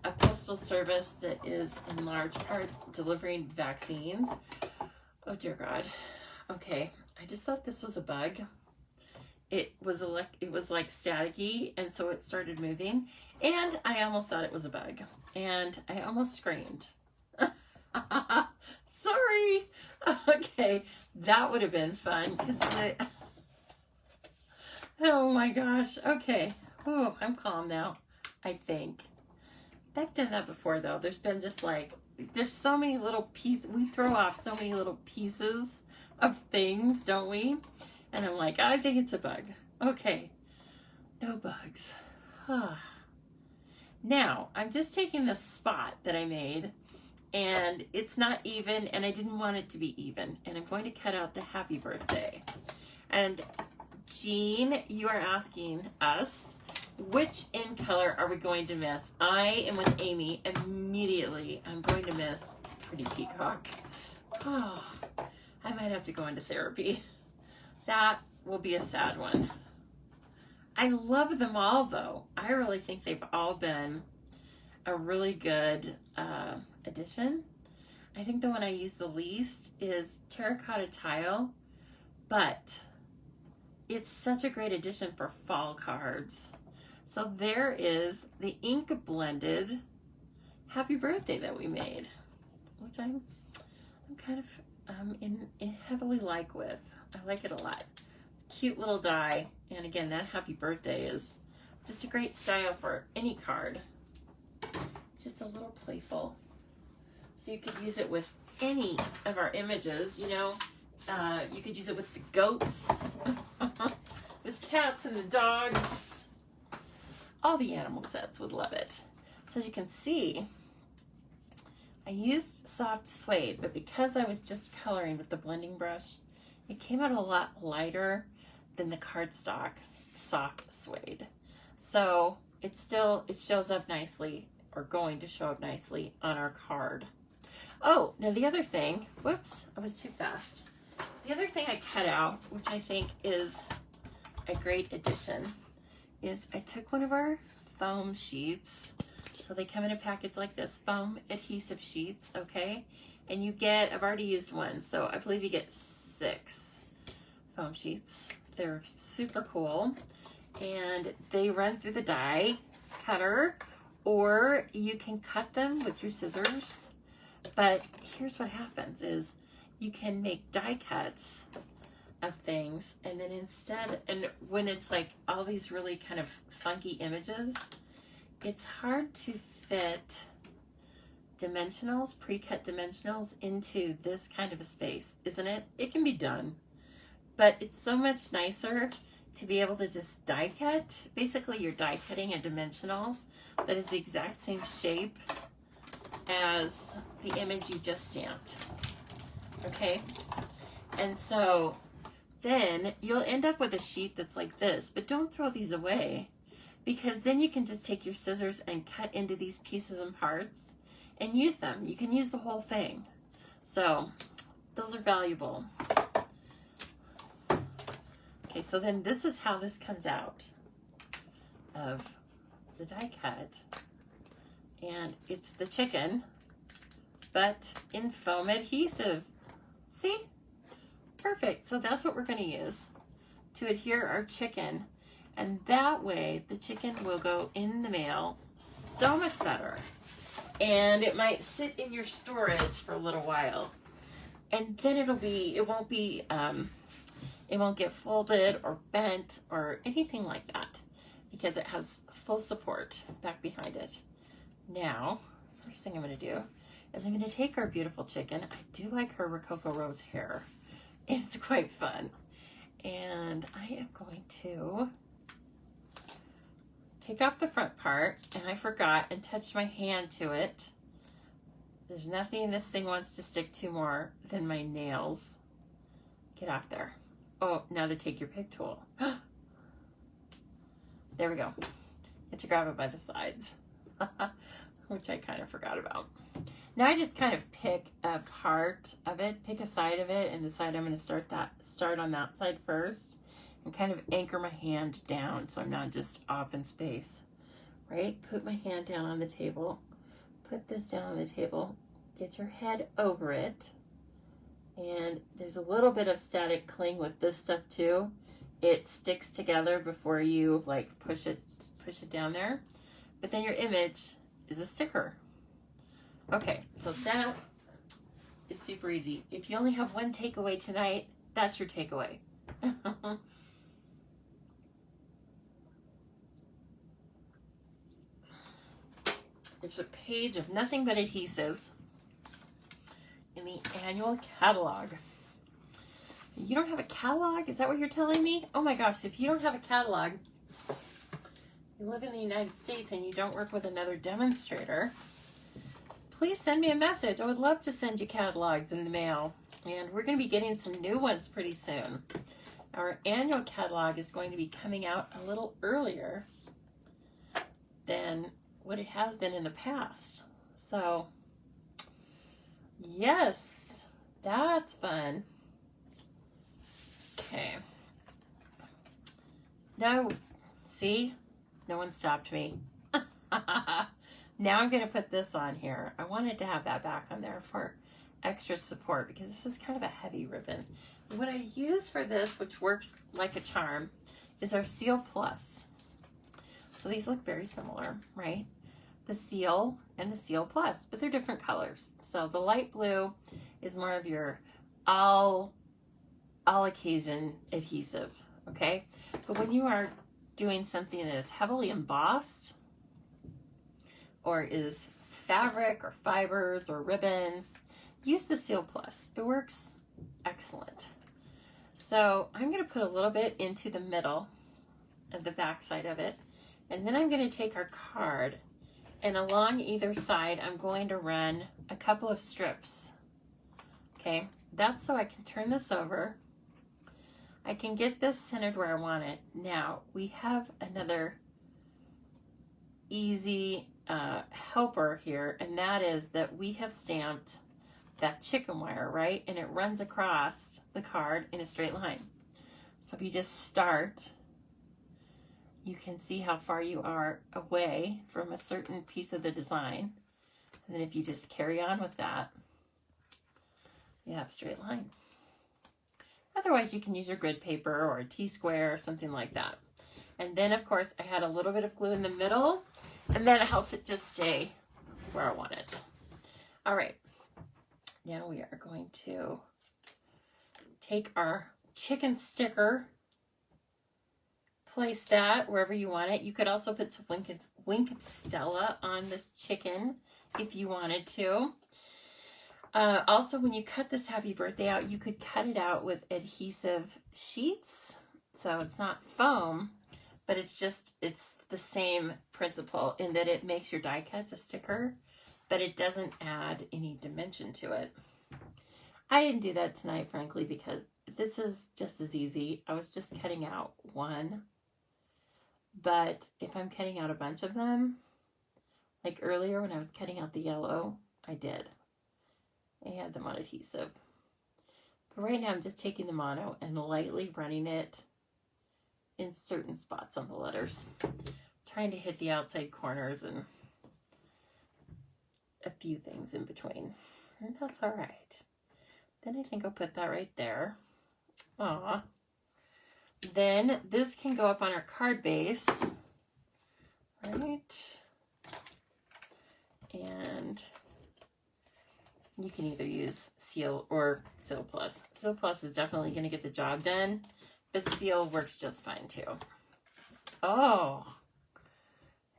a postal service that is in large part delivering vaccines. Oh dear God. Okay, I just thought this was a bug. It was like staticky, and so it started moving, and I almost thought it was a bug, and I almost screamed. Sorry. Okay, that would have been fun because oh my gosh. Okay. Oh, I'm calm now, I think. I've done that before though. There's been just like, there's so many little pieces. We throw off so many little pieces of things, don't we? And I'm like, I think it's a bug. Okay. No bugs. Now, I'm just taking this spot that I made, and it's not even, and I didn't want it to be even. And I'm going to cut out the happy birthday. And Jean, you are asking us, which in color are we going to miss? I am with Amy. Immediately, I'm going to miss Pretty Peacock. Oh, I might have to go into therapy. That will be a sad one. I love them all, though. I really think they've all been a really good addition. I think the one I use the least is Terracotta Tile, but it's such a great addition for fall cards. So there is the ink blended happy birthday that we made, which I'm kind of in heavily like with. I like it a lot. Cute little die. And again, that happy birthday is just a great style for any card. It's just a little playful. So you could use it with any of our images, you know. You could use it with the goats, with cats and the dogs. All the animal sets would love it. So as you can see, I used soft suede, but because I was just coloring with the blending brush, it came out a lot lighter than the cardstock soft suede. So it shows up nicely, or going to show up nicely on our card. Oh, now the other thing, whoops, I was too fast. The other thing I cut out, which I think is a great addition, is I took one of our foam sheets. So they come in a package like this, foam adhesive sheets, okay? And you get, I've already used one, so I believe you get 6 foam sheets. They're super cool. And they run through the die cutter, or you can cut them with your scissors. But here's what happens is you can make die cuts of things, and then instead, and when it's like all these really kind of funky images, it's hard to fit dimensionals, pre-cut dimensionals into this kind of a space, isn't it? It can be done, but it's so much nicer to be able to just die cut. Basically, you're die cutting a dimensional that is the exact same shape as the image you just stamped, okay? And so then you'll end up with a sheet that's like this, but don't throw these away, because then you can just take your scissors and cut into these pieces and parts and use them. You can use the whole thing. So those are valuable. Okay, so then this is how this comes out of the die cut. And it's the chicken, but in foam adhesive. See? Perfect. So that's what we're going to use to adhere our chicken. And that way the chicken will go in the mail so much better. And it might sit in your storage for a little while. And then it won't get folded or bent or anything like that, because it has full support back behind it. Now, first thing I'm going to do is I'm going to take our beautiful chicken. I do like her Rococo Rose hair. It's quite fun. And I am going to take off the front part, and I forgot and touched my hand to it. There's nothing this thing wants to stick to more than my nails. Get off there. Oh, now to take your pick tool. There we go. You have to grab it by the sides, which I kind of forgot about. Now I just kind of pick a part of it, pick a side of it, and decide I'm going to start on that side first, and kind of anchor my hand down so I'm not just off in space, right? Put my hand down on the table, put this down on the table, get your head over it, and there's a little bit of static cling with this stuff too. It sticks together before you like push it down there, but then your image is a sticker. Okay, so that is super easy. If you only have one takeaway tonight, that's your takeaway. There's a page of nothing but adhesives in the annual catalog. You don't have a catalog? Is that what you're telling me? Oh my gosh, if you don't have a catalog, you live in the United States and you don't work with another demonstrator, please send me a message. I would love to send you catalogs in the mail. And we're going to be getting some new ones pretty soon. Our annual catalog is going to be coming out a little earlier than what it has been in the past. So, yes, that's fun. Okay. No, see? No one stopped me. Now I'm going to put this on here. I wanted to have that back on there for extra support because this is kind of a heavy ribbon. What I use for this, which works like a charm, is our Seal Plus. So these look very similar, right? The Seal and the Seal Plus, but they're different colors. So the light blue is more of your all occasion adhesive, okay? But when you are doing something that is heavily embossed or is fabric or fibers or ribbons, use the Seal Plus. It works excellent. So I'm going to put a little bit into the middle of the back side of it, and then I'm going to take our card, and along either side I'm going to run a couple of strips. Okay, that's so I can turn this over. I can get this centered where I want it. Now we have another easy helper here, and that is that we have stamped that chicken wire, right? And it runs across the card in a straight line. So if you just start, you can see how far you are away from a certain piece of the design. And then if you just carry on with that, you have a straight line. Otherwise, you can use your grid paper or a T-square or something like that. And then, of course, I had a little bit of glue in the middle, and then it helps it just stay where I want it. All right. Now we are going to take our chicken sticker, place that wherever you want it. You could also put some Wink Stella on this chicken if you wanted to. Also, when you cut this happy birthday out, you could cut it out with adhesive sheets. So it's not foam, but it's the same principle in that it makes your die cuts a sticker, but it doesn't add any dimension to it. I didn't do that tonight, frankly, because this is just as easy. I was just cutting out one. But if I'm cutting out a bunch of them, like earlier when I was cutting out the yellow, I did. I had them on adhesive. But right now I'm just taking the mono and lightly running it in certain spots on the letters. Trying to hit the outside corners and a few things in between. And that's all right. Then I think I'll put that right there. Aw. Then this can go up on our card base. Right? And you can either use Seal or Seal Plus. Seal Plus is definitely going to get the job done, but Seal works just fine too. Oh,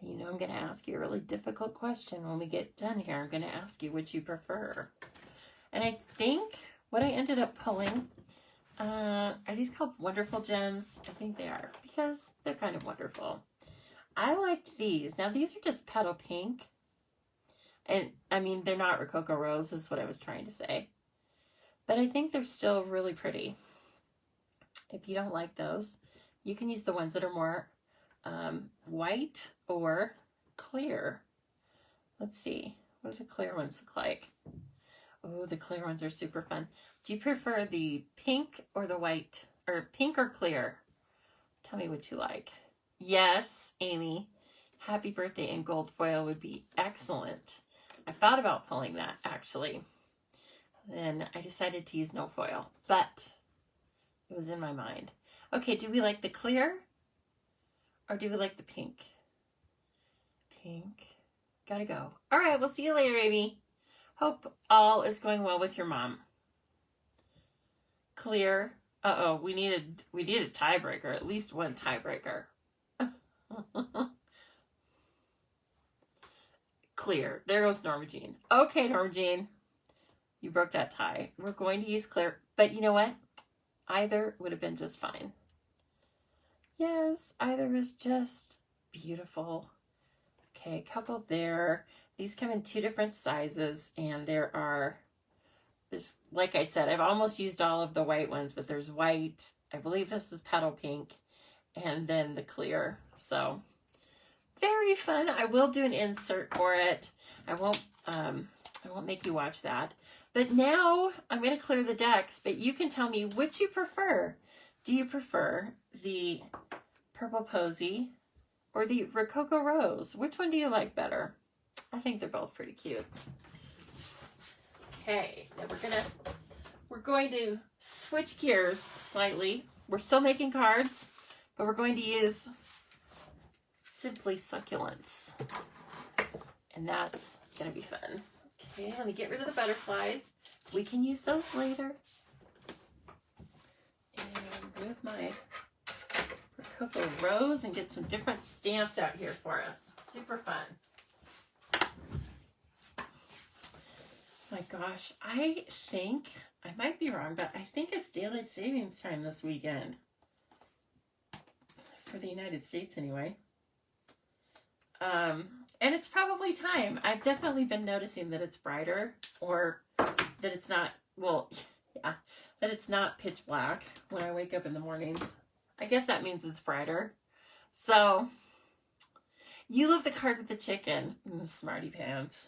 you know I'm going to ask you a really difficult question when we get done here. I'm going to ask you which you prefer. And I think what I ended up pulling, are these called Wonderful Gems? I think they are, because they're kind of wonderful. I liked these. Now these are just petal pink. And I mean, they're not Rococo Rose, is what I was trying to say. But I think they're still really pretty. If you don't like those, you can use the ones that are more white or clear. Let's see. What do the clear ones look like? Oh, the clear ones are super fun. Do you prefer the pink or the white? Or pink or clear? Tell me what you like. Yes, Amy. Happy birthday in gold foil would be excellent. I thought about pulling that, actually. Then I decided to use no foil, but it was in my mind. Okay, do we like the clear or do we like the pink? Pink. Gotta go. All right, we'll see you later, Amy. Hope all is going well with your mom. Clear. Uh-oh, we need a tiebreaker, at least one tiebreaker. Clear. There goes Norma Jean. Okay, Norma Jean. You broke that tie. We're going to use clear. But you know what? Either would have been just fine. Yes, either is just beautiful. Okay, a couple there. These come in 2 different sizes, and there's, like I said, I've almost used all of the white ones, but there's white. I believe this is petal pink, and then the clear. So very fun. I will do an insert for it. I won't make you watch that. But now I'm going to clear the decks, but you can tell me which you prefer. Do you prefer the Purple Posy or the Rococo Rose? Which one do you like better? I think they're both pretty cute. Okay, now we're going to switch gears slightly. We're still making cards, but we're going to use Simply Succulents. And that's going to be fun. Okay, let me get rid of the butterflies. We can use those later. And move my Cocoa Rose and get some different stamps out here for us. Super fun. My gosh, I think, I might be wrong, but I think it's daylight savings time this weekend. For the United States anyway. And it's probably time. I've definitely been noticing that it's brighter, or that it's not, well, yeah, that it's not pitch black when I wake up in the mornings. I guess that means it's brighter. So, you love the card with the chicken and the smarty pants.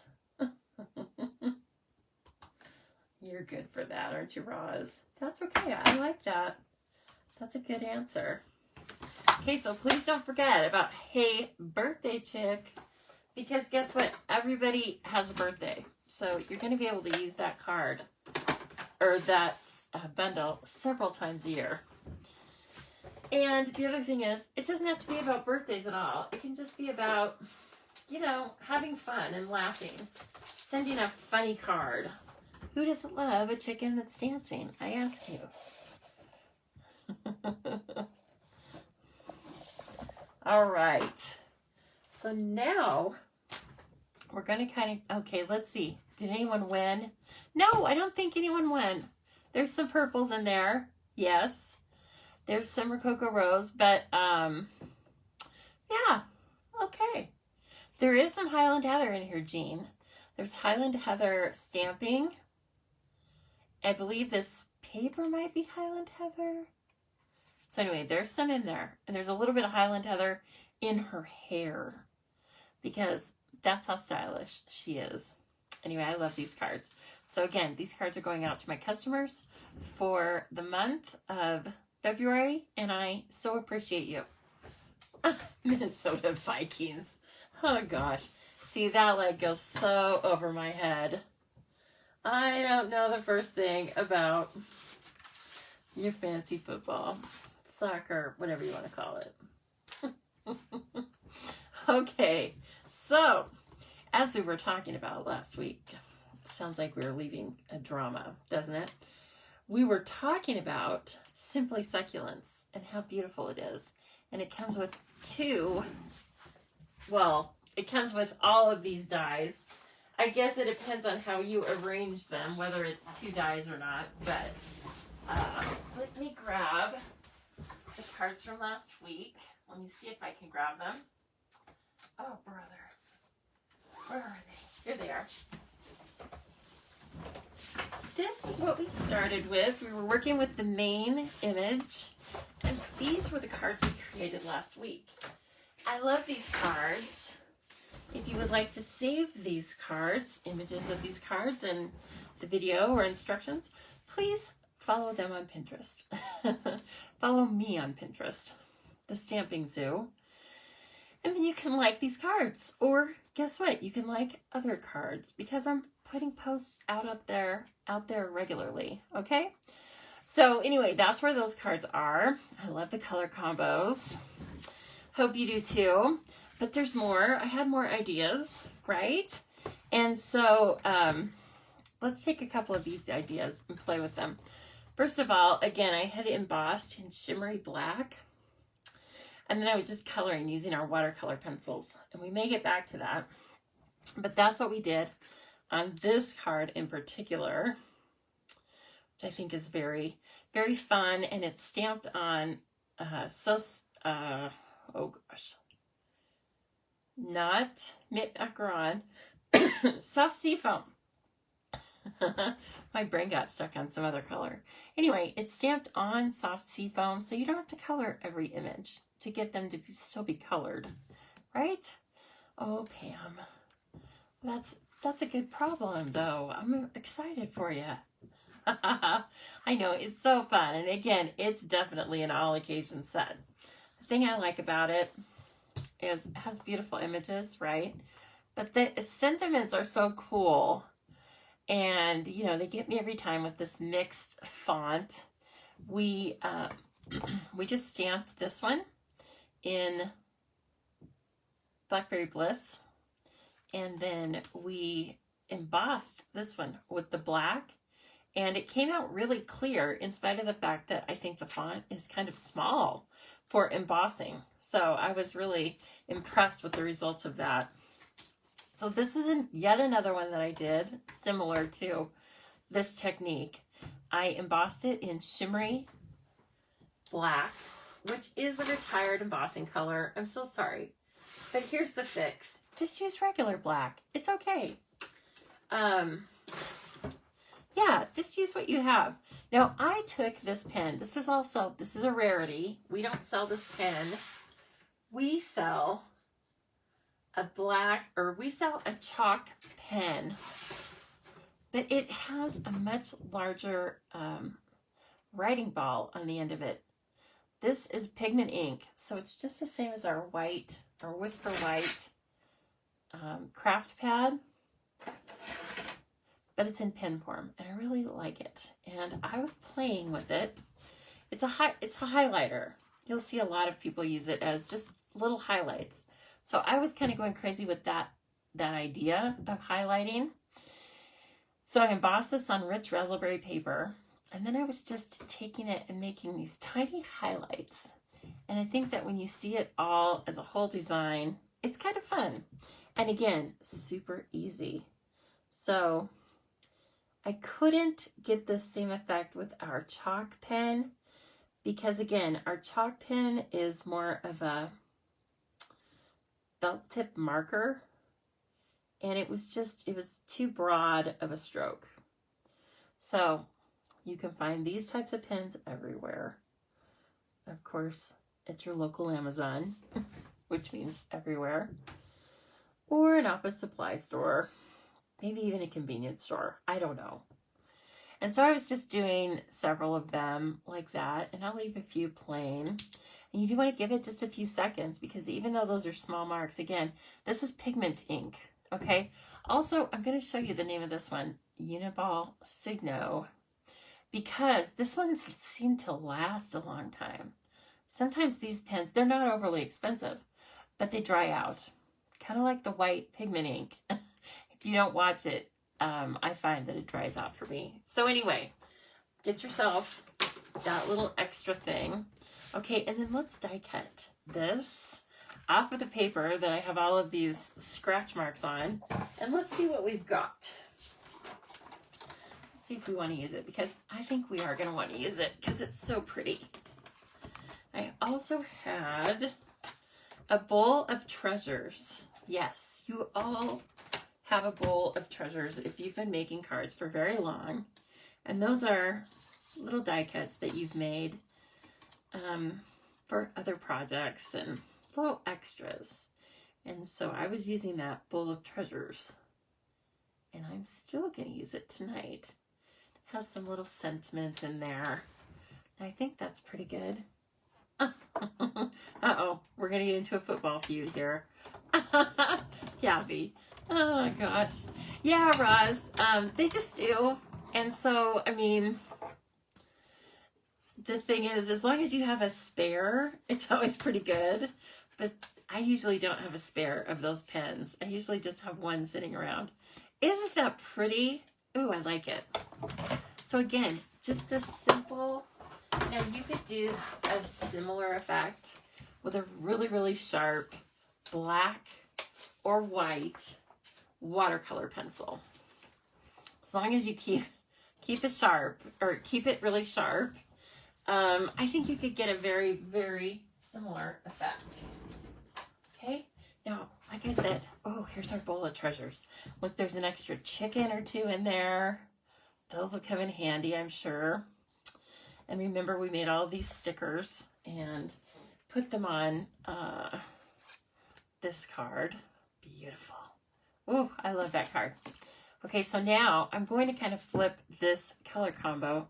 You're good for that, aren't you, Roz? That's okay. I like that. That's a good answer. Okay, so please don't forget about Hey Birthday Chick, because guess what? Everybody has a birthday. So you're going to be able to use that card or that bundle several times a year. And the other thing is, it doesn't have to be about birthdays at all. It can just be about, you know, having fun and laughing. Sending a funny card. Who doesn't love a chicken that's dancing? I ask you. All right. So now we're going to kind of, okay, let's see. Did anyone win? No, I don't think anyone won. There's some purples in there. Yes. There's some Rococo Rose, but yeah, okay. There is some Highland Heather in here, Jean. There's Highland Heather stamping. I believe this paper might be Highland Heather. So anyway, there's some in there. And there's a little bit of Highland Heather in her hair, because that's how stylish she is. Anyway, I love these cards. So again, these cards are going out to my customers for the month of February, and I so appreciate you. Minnesota Vikings. Oh gosh. See, that leg goes so over my head. I don't know the first thing about your fancy football, soccer, whatever you want to call it. Okay, so as we were talking about last week, sounds like we were leaving a drama, doesn't it? We were talking about Simply Succulents and how beautiful it is. And it comes with it comes with all of these dies. I guess it depends on how you arrange them, whether it's 2 dies or not. But let me grab the cards from last week. Let me see if I can grab them. Oh, brother. Where are they? Here they are. This is what we started with. We were working with the main image, and these were the cards we created last week. I love these cards. If you would like to save these cards, images of these cards, and the video or instructions, please follow them on Pinterest. Follow me on Pinterest, the Stamping Zoo. And then you can like these cards. Or guess what? You can like other cards, because I'm putting posts out there regularly. Okay? So anyway, that's where those cards are. I love the color combos. Hope you do too. But there's more. I had more ideas, right? And so let's take a couple of these ideas and play with them. First of all, again, I had it embossed in shimmery black. And then I was just coloring using our watercolor pencils. And we may get back to that. But that's what we did on this card in particular, which I think is very, very fun. And it's stamped on, oh gosh, not Mit Macaron, soft sea foam. My brain got stuck on some other color. Anyway, it's stamped on soft sea foam, so you don't have to color every image to get them to still be colored, right? Oh, Pam, that's a good problem, though. I'm excited for you. I know, it's so fun. And again, it's definitely an all occasion set. The thing I like about it is it has beautiful images, right? But the sentiments are so cool. And, you know, they get me every time with this mixed font. We just stamped this one in Blackberry Bliss. And then we embossed this one with the black. And it came out really clear in spite of the fact that I think the font is kind of small for embossing. So I was really impressed with the results of that. So this is yet another one that I did similar to this technique. I embossed it in shimmery black, which is a retired embossing color. I'm so sorry. But here's the fix. Just use regular black. It's okay. Yeah, just use what you have. Now, I took this pen. This is a rarity. We don't sell this pen. We sell a chalk pen. But it has a much larger writing ball on the end of it. This is pigment ink, so it's just the same as our white, our Whisper White craft pad. But it's in pen form, and I really like it. And I was playing with it. It's a highlighter. You'll see a lot of people use it as just little highlights. So I was kind of going crazy with that idea of highlighting. So I embossed this on rich raspberry paper, and then I was just taking it and making these tiny highlights. And I think that when you see it all as a whole design, it's kind of fun. And again, super easy. So I couldn't get the same effect with our chalk pen because, again, our chalk pen is more of a felt tip marker, and it was too broad of a stroke. So you can find these types of pens everywhere. Of course, at your local Amazon, which means everywhere, or an office supply store. Maybe even a convenience store. I don't know. And so I was just doing several of them like that. And I'll leave a few plain. And you do want to give it just a few seconds because even though those are small marks, again, this is pigment ink. Okay. Also, I'm going to show you the name of this one. Uniball Signo. Because this one seemed to last a long time. Sometimes these pens, they're not overly expensive, but they dry out. Kind of like the white pigment ink. If you don't watch it, I find that it dries out for me. So anyway, get yourself that little extra thing. Okay, and then let's die cut this off of the paper that I have all of these scratch marks on. And let's see what we've got. Let's see if we want to use it, because I think we are going to want to use it because it's so pretty. I also had a bowl of treasures. Yes, you all have a bowl of treasures if you've been making cards for very long. And those are little die cuts that you've made for other projects and little extras. And so I was using that bowl of treasures. And I'm still going to use it tonight. It has some little sentiments in there. I think that's pretty good. Uh-oh, we're going to get into a football feud here. Gabby. Oh my gosh. Yeah, Roz, they just do. And so, I mean, the thing is, as long as you have a spare, it's always pretty good. But I usually don't have a spare of those pens. I usually just have one sitting around. Isn't that pretty? Ooh, I like it. So again, just this simple. Now you could do a similar effect with a really, really sharp black or white watercolor pencil. As long as you keep it sharp, or keep it really sharp, I think you could get a very, very similar effect. Okay, now, like I said, oh, here's our bowl of treasures. Look, there's an extra chicken or two in there. Those will come in handy, I'm sure. And remember, we made all these stickers and put them on this card. Beautiful. Oh, I love that card. Okay, so now I'm going to kind of flip this color combo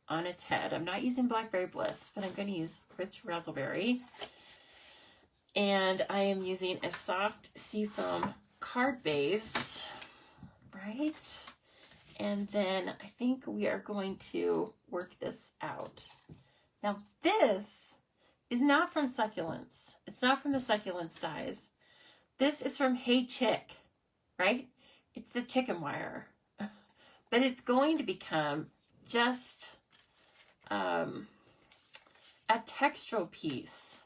on its head. I'm not using Blackberry Bliss, but I'm going to use Rich Raspberry. And I am using a soft seafoam card base, right? And then I think we are going to work this out. Now this is not from Succulents. It's not from the Succulents dies. This is from Hey Chick, right? It's the chicken wire. But it's going to become just a textural piece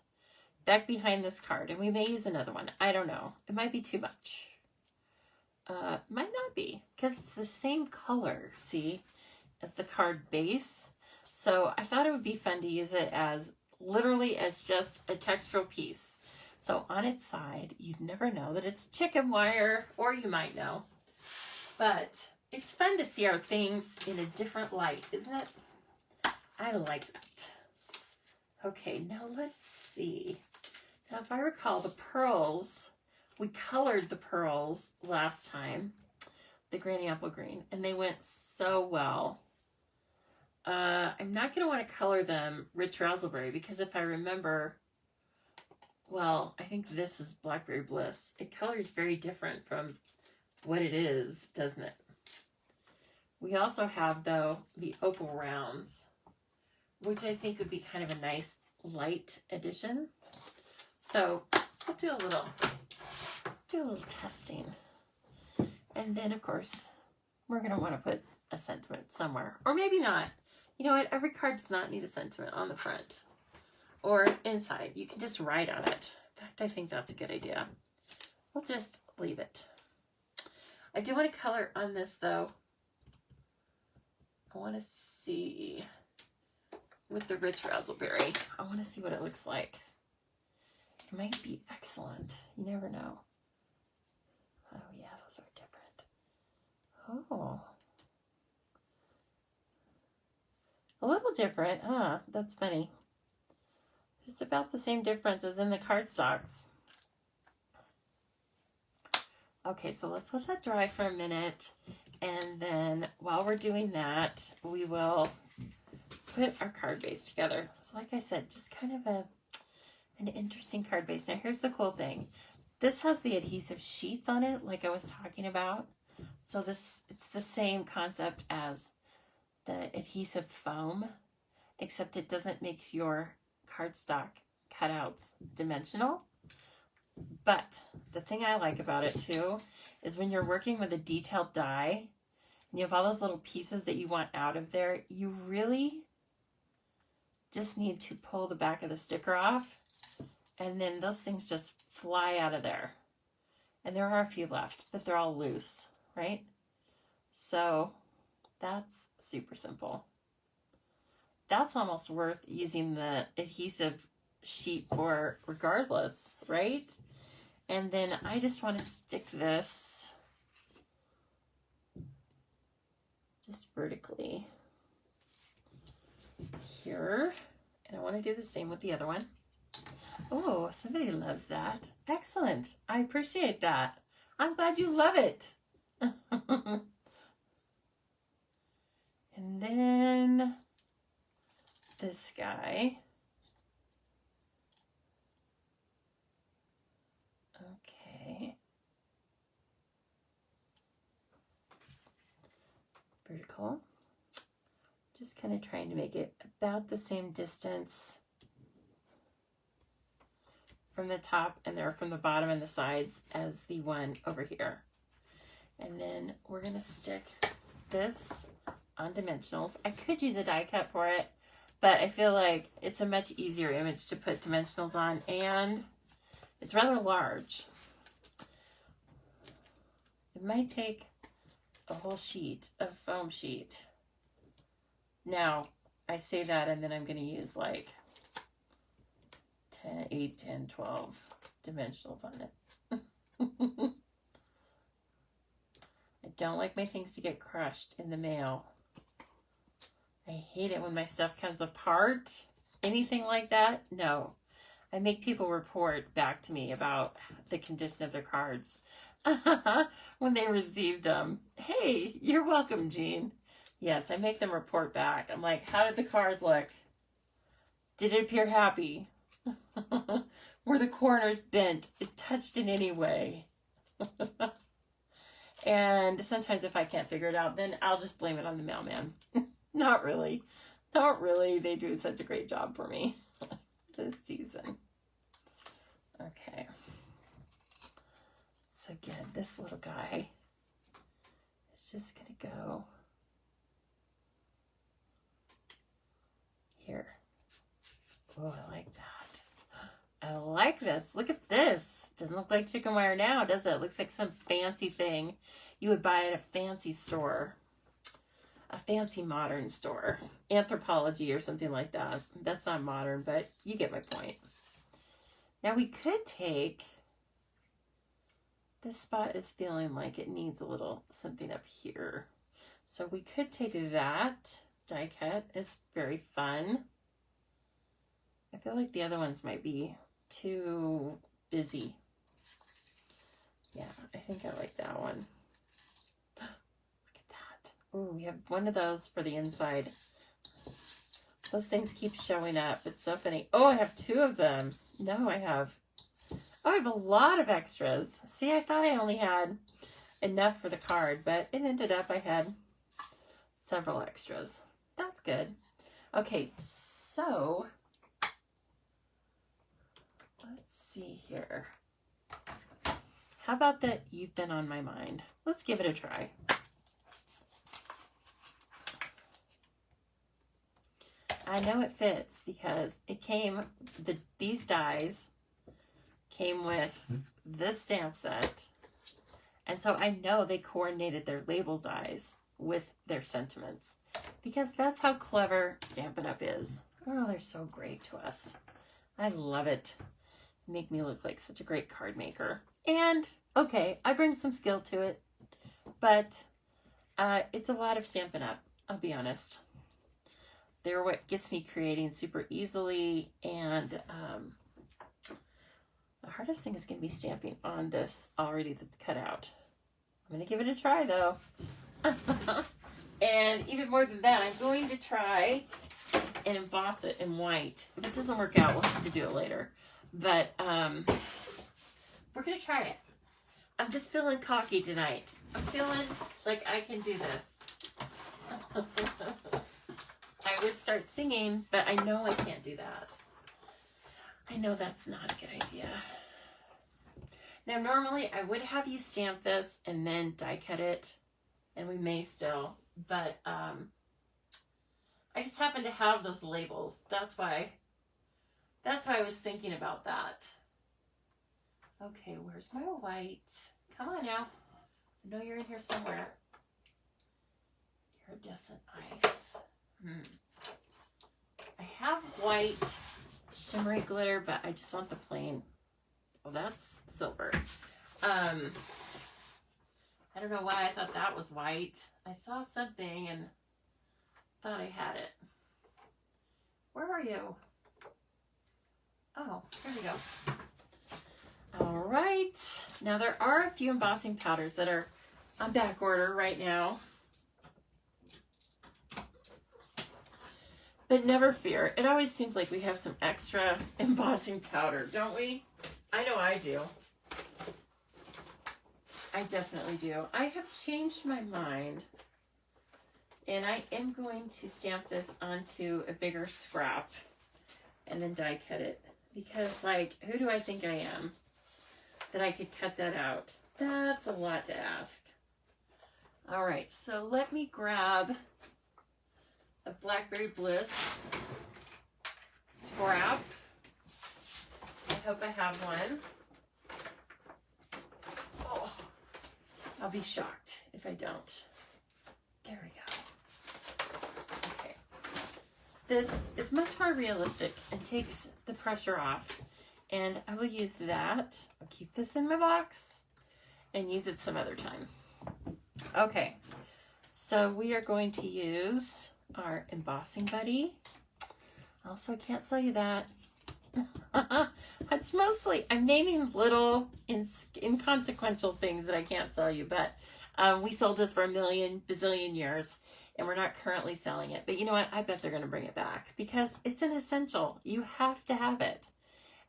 back behind this card. And we may use another one. I don't know. It might be too much. Might not be, because it's the same color, see, as the card base. So I thought it would be fun to use it as literally as just a textural piece. So on its side, you'd never know that it's chicken wire, or you might know. But it's fun to see our things in a different light, isn't it? I like that. Okay, now let's see. Now if I recall, the pearls, we colored the pearls last time, the Granny Apple Green, and they went so well. I'm not going to want to color them Rich Raspberry because if I remember, well, I think this is Blackberry Bliss. It colors very different from what it is, doesn't it? We also have, though, the Opal Rounds, which I think would be kind of a nice light addition. So I'll do a little testing. And then, of course, we're going to want to put a sentiment somewhere. Or maybe not. You know what? Every card does not need a sentiment on the front or inside. You can just write on it. In fact, I think that's a good idea. We'll just leave it. I do want to color on this, though. I want to see with the Rich Raspberry. I want to see what it looks like. It might be excellent. You never know. Oh, yeah, those are different. Oh. A little different, huh? That's funny. Just about the same difference as in the cardstocks. Okay, so let's let that dry for a minute. And then while we're doing that, we will put our card base together. So like I said, just kind of an interesting card base. Now here's the cool thing. This has the adhesive sheets on it, like I was talking about. So it's the same concept as the adhesive foam, except it doesn't make your cardstock cutouts dimensional. But the thing I like about it too is when you're working with a detailed die and you have all those little pieces that you want out of there, you really just need to pull the back of the sticker off and then those things just fly out of there. And there are a few left, but they're all loose, right? So that's super simple. That's almost worth using the adhesive sheet for regardless, right? And then I just want to stick this just vertically here. And I want to do the same with the other one. Oh, somebody loves that. Excellent. I appreciate that. I'm glad you love it. And then this guy. Okay. Vertical. Just kind of trying to make it about the same distance from the top and there from the bottom and the sides as the one over here. And then we're going to stick this on dimensionals. I could use a die cut for it, but I feel like it's a much easier image to put dimensionals on, and it's rather large. It might take a whole sheet of foam sheet. Now, I say that and then I'm going to use like 8, 10, 12 dimensionals on it. I don't like my things to get crushed in the mail. I hate it when my stuff comes apart. Anything like that? No. I make people report back to me about the condition of their cards when they received them. Hey, you're welcome, Jean. Yes, I make them report back. I'm like, how did the card look? Did it appear happy? Were the corners bent? It touched in any way? And sometimes if I can't figure it out, then I'll just blame it on the mailman. Not really. Not really. They do such a great job for me this season. Okay. So again, this little guy is just going to go here. Oh, I like that. I like this. Look at this. Doesn't look like chicken wire now, does it? It looks like some fancy thing you would buy at a fancy store. A fancy modern store. Anthropology or something like that. That's not modern, but you get my point. Now we could take... This spot is feeling like it needs a little something up here. So we could take that die cut. It's very fun. I feel like the other ones might be too busy. Yeah, I think I like that one. Look at that. Oh, we have one of those for the inside. Those things keep showing up. It's so funny. Oh, I have two of them. No, I have a lot of extras. See, I thought I only had enough for the card, but it ended up I had several extras. That's good. Okay, so let's see here. How about that You've Been on My Mind? Let's give it a try. I know it fits because it came, these dies came with this stamp set. And so I know they coordinated their label dies with their sentiments because that's how clever Stampin' Up! Is. Oh, they're so great to us. I love it. Make me look like such a great card maker. And, okay, I bring some skill to it, but it's a lot of Stampin' Up!, I'll be honest. They're what gets me creating super easily, and the hardest thing is going to be stamping on this already that's cut out. I'm going to give it a try, though. And even more than that, I'm going to try and emboss it in white. If it doesn't work out, we'll have to do it later. But we're going to try it. I'm just feeling cocky tonight. I'm feeling like I can do this. I would start singing, but I know I can't do that. I know that's not a good idea. Now, normally I would have you stamp this and then die cut it, and we may still, but I just happen to have those labels. That's why I was thinking about that. Okay, where's my white? Come on now. I know you're in here somewhere. Iridescent ice. I have white shimmery glitter, but I just want the plain. Oh, that's silver. I don't know why I thought that was white. I saw something and thought I had it. Where are you? Oh, here we go. All right. Now there are a few embossing powders that are on back order right now. But never fear. It always seems like we have some extra embossing powder, don't we? I know I do. I definitely do. I have changed my mind. And I am going to stamp this onto a bigger scrap and then die cut it. Because, like, who do I think I am that I could cut that out? That's a lot to ask. All right, so let me grab a Blackberry Bliss scrap. I hope I have one. Oh, I'll be shocked if I don't. There we go. Okay. This is much more realistic and takes the pressure off. And I will use that. I'll keep this in my box and use it some other time. Okay. So we are going to use our embossing buddy. Also, I can't sell you that. That's mostly, I'm naming little inconsequential things that I can't sell you, but we sold this for a million bazillion years and we're not currently selling it. But you know what? I bet they're going to bring it back because it's an essential. You have to have it.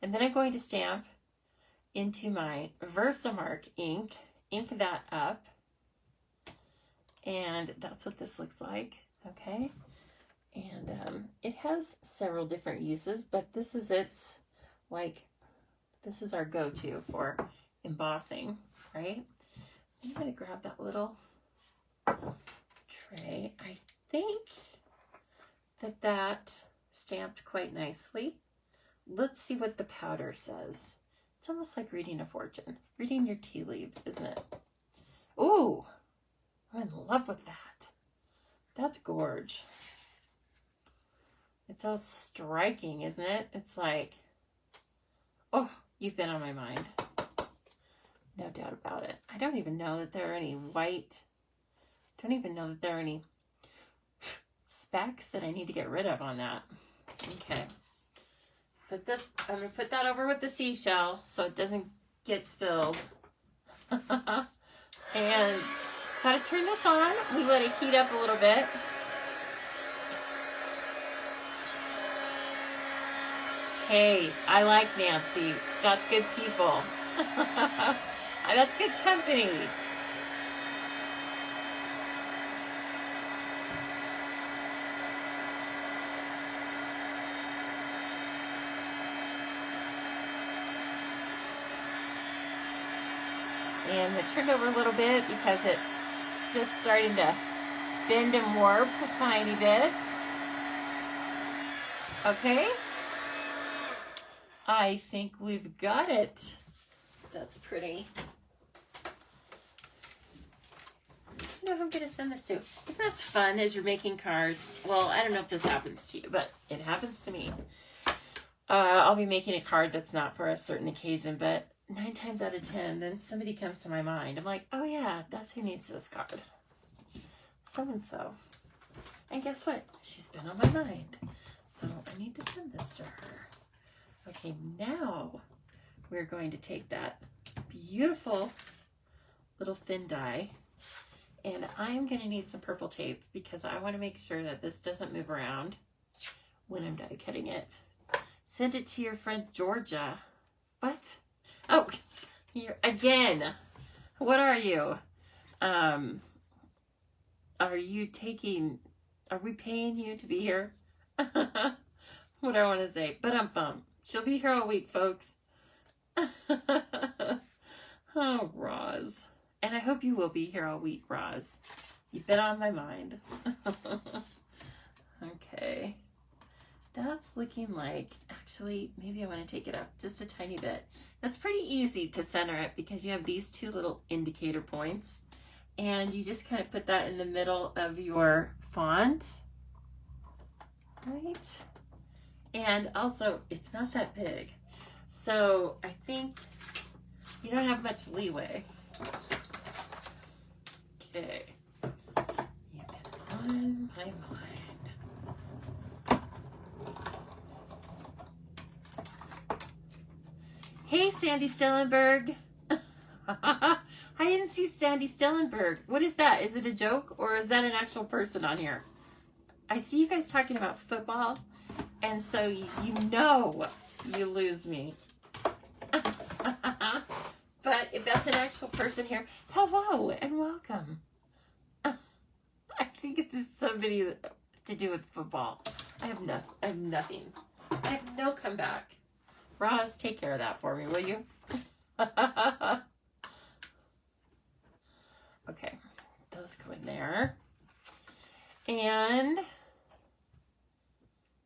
And then I'm going to stamp into my Versamark ink that up. And that's what this looks like, okay? And it has several different uses, but this is its, like, this is our go-to for embossing, right? I'm going to grab that little tray. I think that stamped quite nicely. Let's see what the powder says. It's almost like reading a fortune, reading your tea leaves, isn't it? Ooh, I'm in love with that. That's gorge. It's so striking, isn't it? It's like, oh, you've been on my mind. No doubt about it. I don't even know that there are any white, don't even know that there are any specks that I need to get rid of on that. Okay. But this, I'm going to put that over with the seashell so it doesn't get spilled. And gotta turn this on. We let it heat up a little bit. Hey, I like Nancy. That's good people. That's good company. And I turned over a little bit because it's just starting to bend and warp a tiny bit. Okay. I think we've got it. That's pretty. You know who I'm going to send this to? Isn't that fun as you're making cards? Well, I don't know if this happens to you, but it happens to me. I'll be making a card that's not for a certain occasion, but 9 times out of 10, then somebody comes to my mind. I'm like, oh yeah, that's who needs this card. So-and-so. And guess what? She's been on my mind. So I need to send this to her. Okay, now we're going to take that beautiful little thin die, and I'm going to need some purple tape because I want to make sure that this doesn't move around when I'm die cutting it. Send it to your friend Georgia. What? Oh, you're again. What are you? Are we paying you to be here? What do I want to say? But she'll be here all week, folks. Oh, Roz. And I hope you will be here all week, Roz. You've been on my mind. Okay. That's looking like, actually, maybe I want to take it up just a tiny bit. That's pretty easy to center it because you have these 2 little indicator points. And you just kind of put that in the middle of your font. Right? And also, it's not that big. So I think you don't have much leeway. Okay. You've been on my mind. Hey, Sandy Stellenberg. I didn't see Sandy Stellenberg. What is that? Is it a joke or is that an actual person on here? I see you guys talking about football, and so you know you lose me. But if that's an actual person here, hello and welcome. I think it's somebody to do with football. I have nothing. I have no comeback. Roz, take care of that for me, will you? Okay, those go in there. And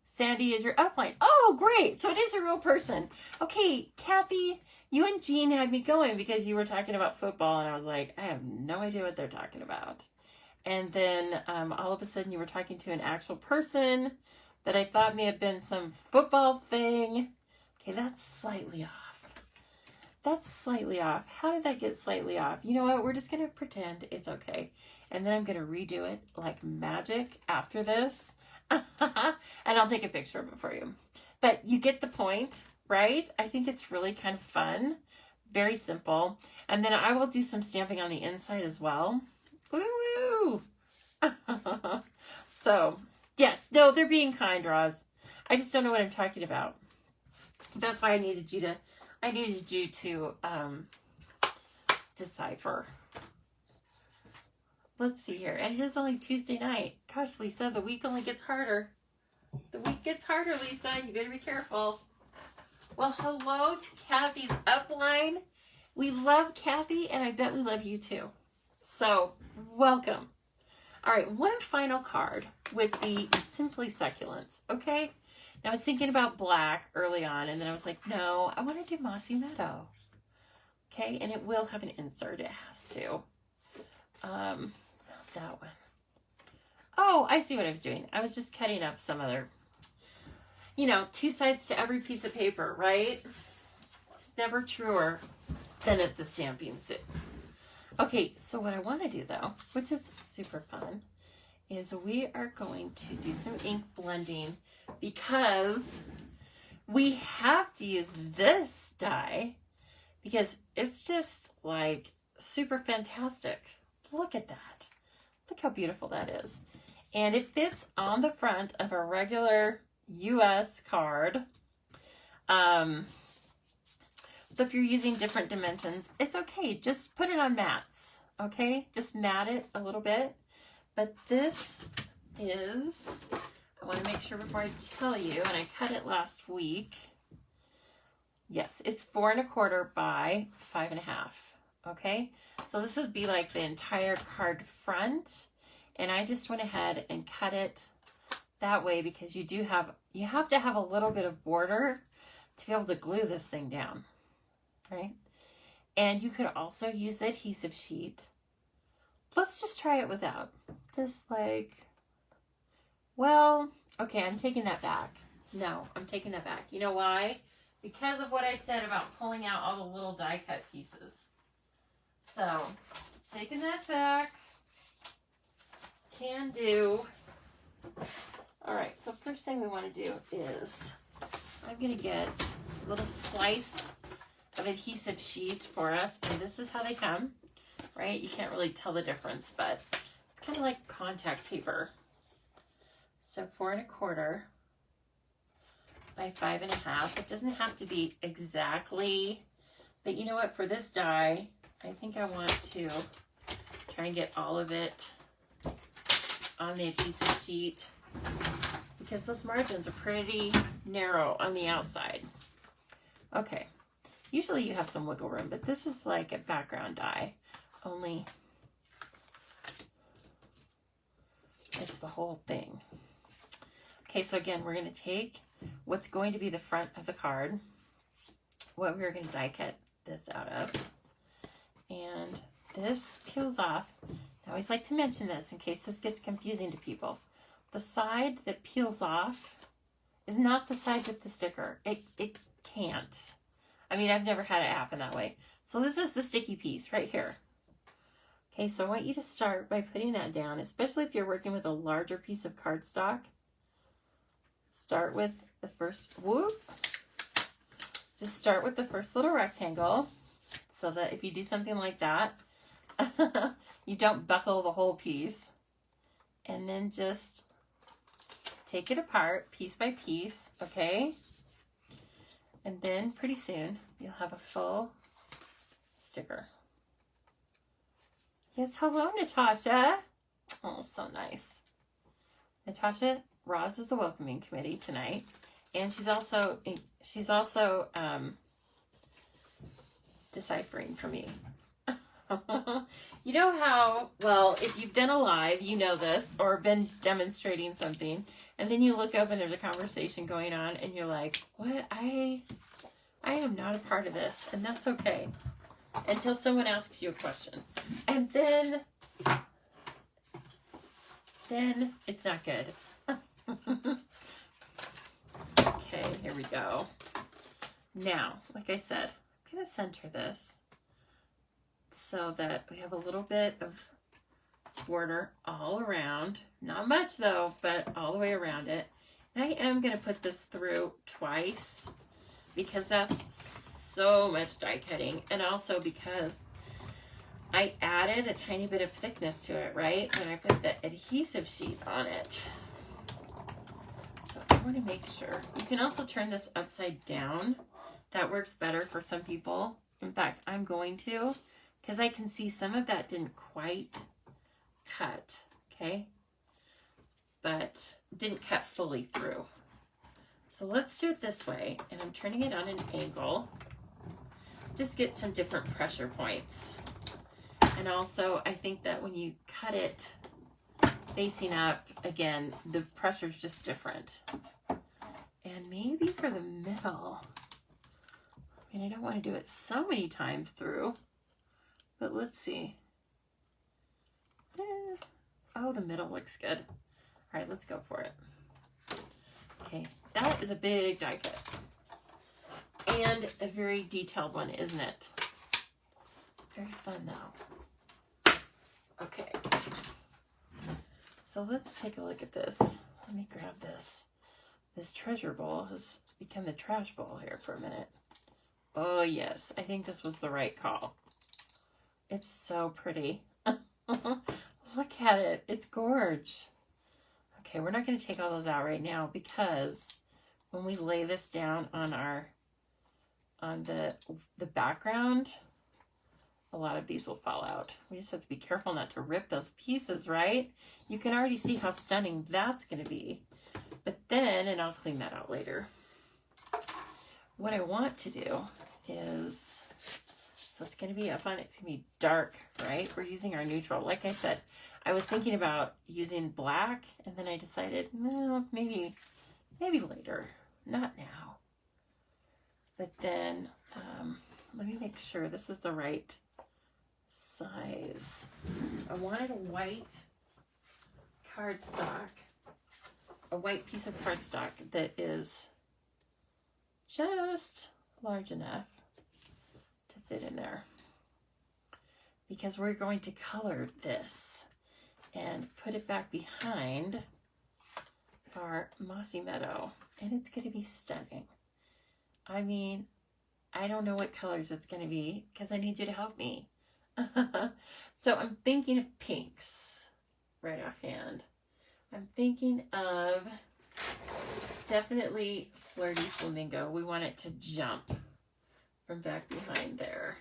Sandy is your upline. Oh, great. So it is a real person. Okay, Kathy, you and Jean had me going because you were talking about football, and I was like, I have no idea what they're talking about. And then all of a sudden you were talking to an actual person that I thought may have been some football thing. Okay, that's slightly off. That's slightly off. How did that get slightly off? You know what? We're just going to pretend it's okay. And then I'm going to redo it like magic after this. And I'll take a picture of it for you. But you get the point, right? I think it's really kind of fun. Very simple. And then I will do some stamping on the inside as well. Woo! So, yes. No, they're being kind, Roz. I just don't know what I'm talking about. That's why I needed you to decipher. let's see here. And it is only Tuesday night. Gosh, Lisa, the week only gets harder. The week gets harder, Lisa. You better be careful. Well, hello to Kathy's upline. We love Kathy, and I bet we love you too. So, welcome. All right, one final card with the Simply Succulents, okay? Now, I was thinking about black early on, and then I was like, no, I want to do Mossy Meadow. Okay, and it will have an insert. It has to. Not that one. Oh, I see what I was doing. I was just cutting up some other, you know, 2 sides to every piece of paper, right? It's never truer than at the stamping suit. Okay, so what I want to do, though, which is super fun, is we are going to do some ink blending because we have to use this die because it's just, like, super fantastic. Look at that. Look how beautiful that is. And it fits on the front of a regular US card. So if you're using different dimensions, it's okay. Just put it on mats, okay? Just mat it a little bit. But this is, I want to make sure before I tell you, and I cut it last week. Yes, it's 4 1/4 by 5 1/2. Okay, so this would be like the entire card front, and I just went ahead and cut it that way because you have to have a little bit of border to be able to glue this thing down, right? And you could also use the adhesive sheet. Let's just try it without. Just like, well, okay, I'm taking that back. No, I'm taking that back. You know why? Because of what I said about pulling out all the little die cut pieces. So, taking that back, can do. All right, so first thing we want to do is, I'm going to get a little slice of adhesive sheet for us, and this is how they come, right? You can't really tell the difference, but it's kind of like contact paper. So 4 1/4 by 5 1/2. It doesn't have to be exactly, but you know what? For this die, I think I want to try and get all of it on the adhesive sheet because those margins are pretty narrow on the outside. Okay, usually you have some wiggle room, but this is like a background die, only it's the whole thing. Okay, so again, we're going to take what's going to be the front of the card, what we're going to die cut this out of, and this peels off. I always like to mention this in case this gets confusing to people. The side that peels off is not the side with the sticker. It can't. I mean, I've never had it happen that way. So this is the sticky piece right here. Okay, so I want you to start by putting that down, especially if you're working with a larger piece of cardstock. Start with the first, whoop. Just start with the first little rectangle so that if you do something like that, you don't buckle the whole piece. And then just take it apart piece by piece, okay? And then pretty soon you'll have a full sticker. Yes, hello, Natasha. Oh, so nice. Natasha, Roz is the welcoming committee tonight, and she's also deciphering for me. You know how, well, if you've done a live, you know this, or been demonstrating something, and then you look up and there's a conversation going on, and you're like, what? I am not a part of this, and that's okay. Until someone asks you a question. And then it's not good. Okay, here we go. Now, like I said, I'm going to center this so that we have a little bit of border all around. Not much though, but all the way around it. And I am going to put this through twice because that's so much die cutting, and also because I added a tiny bit of thickness to it, right, when I put the adhesive sheet on it. So I want to make sure. You can also turn this upside down. That works better for some people. In fact, I'm going to, because I can see some of that didn't quite cut, okay? But didn't cut fully through. So let's do it this way, and I'm turning it on an angle. Just get some different pressure points. And also, I think that when you cut it facing up, again, the pressure's just different. And maybe for the middle, I mean, I don't want to do it so many times through, but let's see. Oh, the middle looks good. All right, let's go for it. Okay, that is a big die cut. And a very detailed one, isn't it? Very fun, though. Okay. So let's take a look at this. Let me grab this. This treasure bowl has become the trash bowl here for a minute. Oh, yes. I think this was the right call. It's so pretty. Look at it. It's gorge. Okay, we're not going to take all those out right now because when we lay this down on the background, a lot of these will fall out. We just have to be careful not to rip those pieces, right? You can already see how stunning that's going to be. But then, and I'll clean that out later, what I want to do is, so it's going to be up on, it's going to be dark, right? We're using our neutral. Like I said, I was thinking about using black, and then I decided, no, maybe later, not now. But then, let me make sure this is the right size. I wanted a white cardstock, a white piece of cardstock that is just large enough to fit in there, because we're going to color this and put it back behind our mossy meadow, and it's going to be stunning. I mean, I don't know what colors it's going to be because I need you to help me. So I'm thinking of pinks right offhand. I'm thinking of definitely Flirty Flamingo. We want it to jump from back behind there.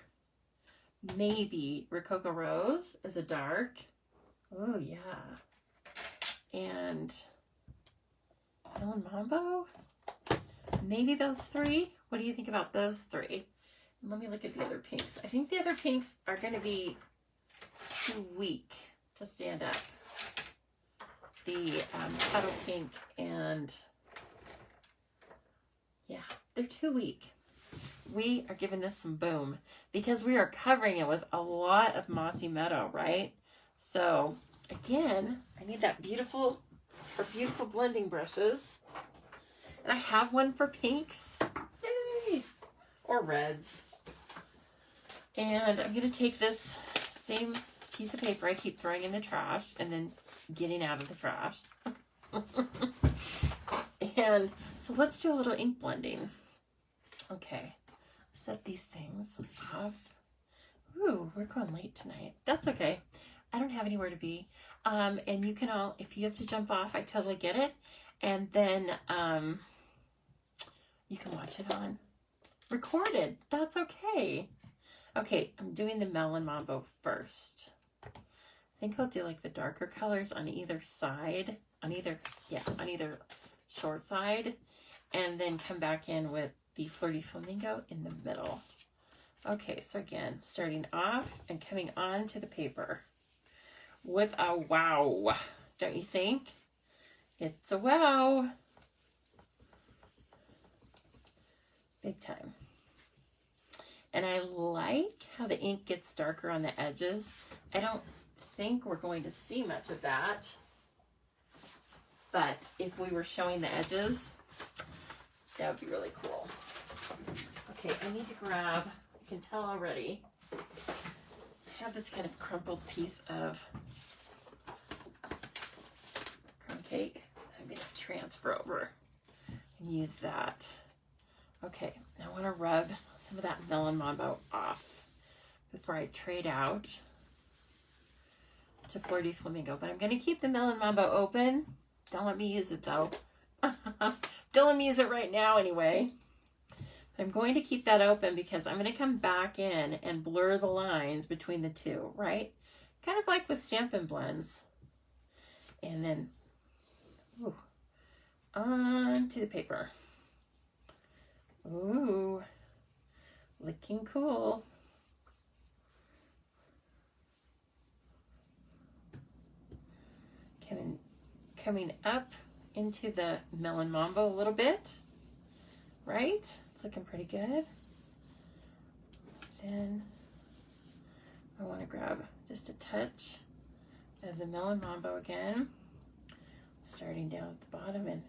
Maybe Rococo Rose is a dark. Oh, yeah. And Melon Mambo. Maybe those three. What do you think about those three? Let me look at the other pinks. I think the other pinks are going to be too weak to stand up. The Petal Pink and, yeah, they're too weak. We are giving this some boom because we are covering it with a lot of mossy meadow, right? So, again, I need that beautiful blending brushes. And I have one for pinks. Yay! Or reds. And I'm going to take this same piece of paper I keep throwing in the trash and then getting out of the trash. And so let's do a little ink blending. Okay. Set these things off. Ooh, we're going late tonight. That's okay. I don't have anywhere to be. And you can all, if you have to jump off, I totally get it. And then you can watch it on recorded. That's okay. Okay, I'm doing the Melon Mambo first. I think I'll do like the darker colors on either side, on either short side, and then come back in with the Flirty Flamingo in the middle. Okay, so again, starting off and coming on to the paper with a wow, don't you think? It's a wow. Big time. And I like how the ink gets darker on the edges. I don't think we're going to see much of that, but if we were showing the edges, that would be really cool. Okay, I need to grab, you can tell already, I have this kind of crumpled piece of crumb cake. I'm going to transfer over and use that. Okay, I want to rub some of that Melon Mambo off before I trade out to Flirty Flamingo. But I'm going to keep the Melon Mambo open. Don't let me use it though. Don't let me use it right now anyway. But I'm going to keep that open because I'm going to come back in and blur the lines between the two, right? kind of like with Stampin' Blends. And then, ooh, onto the paper. Ooh, looking cool. Coming up into the Melon Mambo a little bit, right? It's looking pretty good. Then I want to grab just a touch of the Melon Mambo again, starting down at the bottom and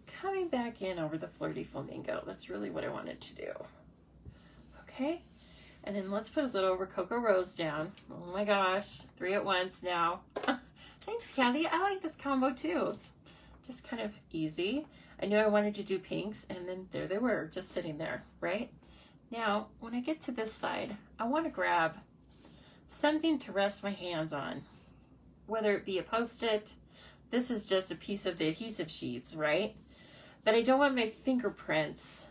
coming back in over the Flirty Flamingo. That's really what I wanted to do. Okay, and then let's put a little Rococo Rose down. Oh my gosh, 3 at once now. Thanks, Kathy. I like this combo too. It's just kind of easy. I knew I wanted to do pinks, and then there they were, just sitting there, right? Now, when I get to this side, I want to grab something to rest my hands on, whether it be a Post-it. This is just a piece of the adhesive sheets, right? But I don't want my fingerprints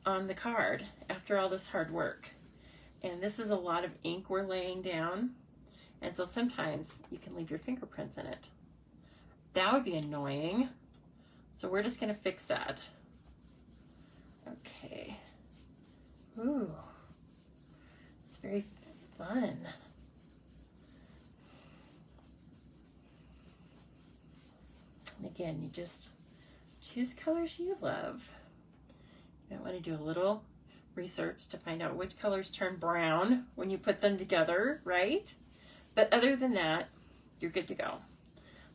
on the card after all this hard work. And this is a lot of ink we're laying down. And so sometimes you can leave your fingerprints in it. That would be annoying. So we're just gonna fix that. Okay. Ooh, it's very fun. And again, you just choose colors you love. You might want to do a little research to find out which colors turn brown when you put them together, right? But other than that, you're good to go.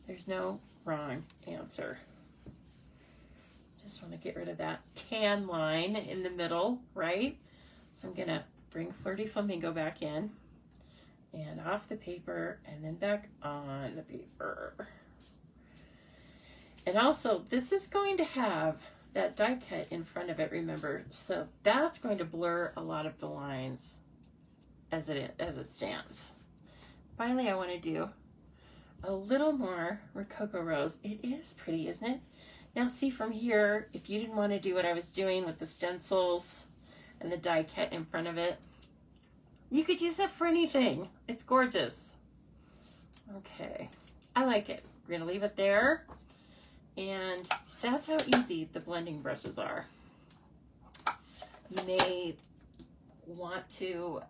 There's no wrong answer. Just want to get rid of that tan line in the middle, right? So I'm gonna bring Flirty Flamingo back in and off the paper and then back on the paper. And also, this is going to have that die cut in front of it, remember? So that's going to blur a lot of the lines as it stands. Finally, I want to do a little more Rococo Rose. It is pretty, isn't it? Now see from here, if you didn't want to do what I was doing with the stencils and the die cut in front of it, you could use that for anything. It's gorgeous. Okay, I like it. We're gonna leave it there. And that's how easy the blending brushes are. You may want to